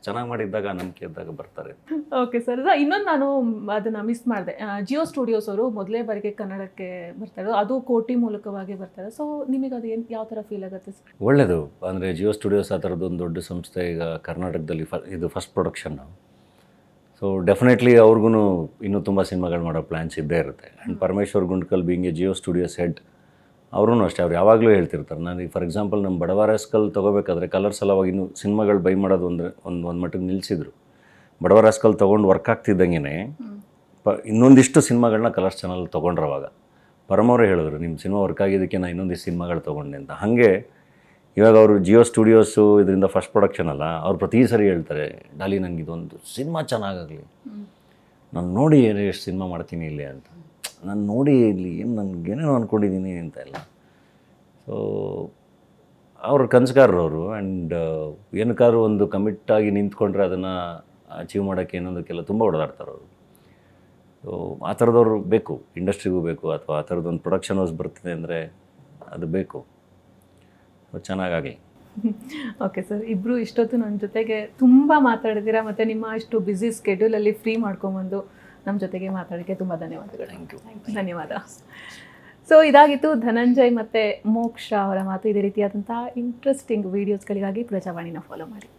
Speaker 1: ಚೆನ್ನಾಗಿ ಮಾಡಿದ್ದಾಗ, ನಂಬಿಕೆ ಇದ್ದಾಗ ಬರ್ತಾರೆ.
Speaker 2: ಓಕೆ ಸರ್, ಇನ್ನೊಂದು ನಾನು ಅದನ್ನು ಮಿಸ್ ಮಾಡಿದೆ. ಜಿಯೋ ಸ್ಟುಡಿಯೋಸ್ ಅವರು ಮೊದಲೇ ಬಾರಿಗೆ ಕನ್ನಡಕ್ಕೆ ಬರ್ತಾರೆ, ಅದು ಕೋಟಿ ಮೂಲಕವಾಗಿ ಬರ್ತಾರೆ. ಸೊ ನಿಮಗೆ ಅದು ಯಾವ ಥರ ಫೀಲ್ ಆಗುತ್ತೆ ಸರ್?
Speaker 1: ಒಳ್ಳೆಯದು. ಅಂದರೆ ಜಿಯೋ ಸ್ಟುಡಿಯೋಸ್ ಆ ಥರದ್ದು ಒಂದು ದೊಡ್ಡ ಸಂಸ್ಥೆ ಈಗ ಕರ್ನಾಟಕದಲ್ಲಿ ಇದು ಫಸ್ಟ್ ಪ್ರೊಡಕ್ಷನ್ನು. ಸೊ ಡೆಫಿನೆಟ್ಲಿ ಅವ್ರಿಗೂ ಇನ್ನೂ ತುಂಬ ಸಿನಿಮಾಗಳು ಮಾಡೋ ಪ್ಲ್ಯಾನ್ಸ್ ಇದ್ದೇ ಇರುತ್ತೆ. And Parameshwar Gundkal being A Jio studios head, ಅವರೂ ಅಷ್ಟೇ, ಅವ್ರು ಯಾವಾಗಲೂ ಹೇಳ್ತಿರ್ತಾರೆ. ನನಗೆ ಫಾರ್ ಎಕ್ಸಾಂಪಲ್ ನಮ್ಮ ಬಡವ ರಾಸ್ಕಲ್ ತೊಗೋಬೇಕಾದ್ರೆ ಕಲರ್ಸ್ ಸಲುವಾಗಿ ಇನ್ನೂ ಸಿನಿಮಾಗಳು ಬೈ ಮಾಡೋದು ಅಂದರೆ ಒಂದು ಮಟ್ಟಿಗೆ ನಿಲ್ಲಿಸಿದ್ರು. ಬಡವ ರಾಸ್ಕಲ್ ತೊಗೊಂಡು ವರ್ಕ್ ಆಗ್ತಿದ್ದಂಗೆ ಇನ್ನೊಂದಿಷ್ಟು ಸಿನಿಮಾಗಳನ್ನ ಕಲರ್ಸ್ ಚಾನಲ್ ತೊಗೊಂಡ್ರು. ಅವಾಗ ಪರಮವರೇ ಹೇಳಿದ್ರು, ನಿಮ್ಮ ಸಿನಿಮಾ ವರ್ಕ್ ಆಗಿದ್ದಕ್ಕೆ ನಾನು ಇನ್ನೊಂದಿಷ್ಟು ಸಿನಿಮಾಗಳು ತೊಗೊಂಡೆ ಅಂತ. ಹಾಗೆ ಇವಾಗ ಅವರು ಜಿಯೋ ಸ್ಟುಡಿಯೋಸು ಇದರಿಂದ ಫಸ್ಟ್ ಪ್ರೊಡಕ್ಷನ್ ಅಲ್ಲ, ಅವ್ರು ಪ್ರತಿ ಸರಿ ಹೇಳ್ತಾರೆ, ಡಾಲಿ ನನಗೆ ಇದೊಂದು ಸಿನಿಮಾ ಚೆನ್ನಾಗಾಗಲಿ, ನಾನು ನೋಡಿ ಎಷ್ಟು ಸಿನಿಮಾ ಮಾಡ್ತೀನಿ ಇಲ್ಲಿ ಅಂತ, ನಾನು ನೋಡಿ ಇಲ್ಲಿ ಏನು ನನಗೇನೇನೋ ಅಂದ್ಕೊಂಡಿದ್ದೀನಿ ಅಂತ ಎಲ್ಲ. ಸೊ ಅವ್ರ ಕನಸುಗಾರರು ಅವರು. ಆ್ಯಂಡ್ ಏನಕ್ಕಾದ್ರೂ ಒಂದು ಕಮಿಟ್ಟಾಗಿ ನಿಂತ್ಕೊಂಡ್ರೆ ಅದನ್ನು ಅಚೀವ್ ಮಾಡೋಕ್ಕೆ ಇನ್ನೊಂದಕ್ಕೆಲ್ಲ ತುಂಬ ಓಡಾಡ್ತಾರೆ ಅವರು. ಸೊ ಆ ಥರದವ್ರು ಬೇಕು, ಇಂಡಸ್ಟ್ರಿಗೂ ಬೇಕು. ಅಥವಾ ಆ ಥರದ್ದೊಂದು ಪ್ರೊಡಕ್ಷನ್ ಹೌಸ್ ಬರ್ತಿದೆ ಅಂದರೆ ಅದು ಬೇಕು. ಸೊ ಚೆನ್ನಾಗಾಗಲಿ.
Speaker 2: ಓಕೆ ಸರ್, ಇಬ್ಬರು ಇಷ್ಟೊತ್ತು ನನ್ನ ಜೊತೆಗೆ ತುಂಬ ಮಾತಾಡಿದ್ದೀರಾ ಮತ್ತು ನಿಮ್ಮ ಅಷ್ಟು ಬ್ಯುಸಿ ಸ್ಕೆಡ್ಯೂಲಲ್ಲಿ ಫ್ರೀ ಮಾಡ್ಕೊಂಬಂದು ನಮ್ಮ ಜೊತೆಗೆ ಮಾತಾಡೋಕ್ಕೆ ತುಂಬ ಧನ್ಯವಾದಗಳು.
Speaker 1: Thank you.
Speaker 2: ಧನ್ಯವಾದ. ಸೊ ಇದಾಗಿತ್ತು ಧನಂಜಯ್ ಮತ್ತು ಮೋಕ್ಷ ಅವರ ಮಾತು. ಇದೇ ರೀತಿಯಾದಂಥ ಇಂಟ್ರೆಸ್ಟಿಂಗ್ ವೀಡಿಯೋಸ್ಗಳಿಗಾಗಿ ಪ್ರಜಾವಾಣಿನ ಫಾಲೋ ಮಾಡಿ.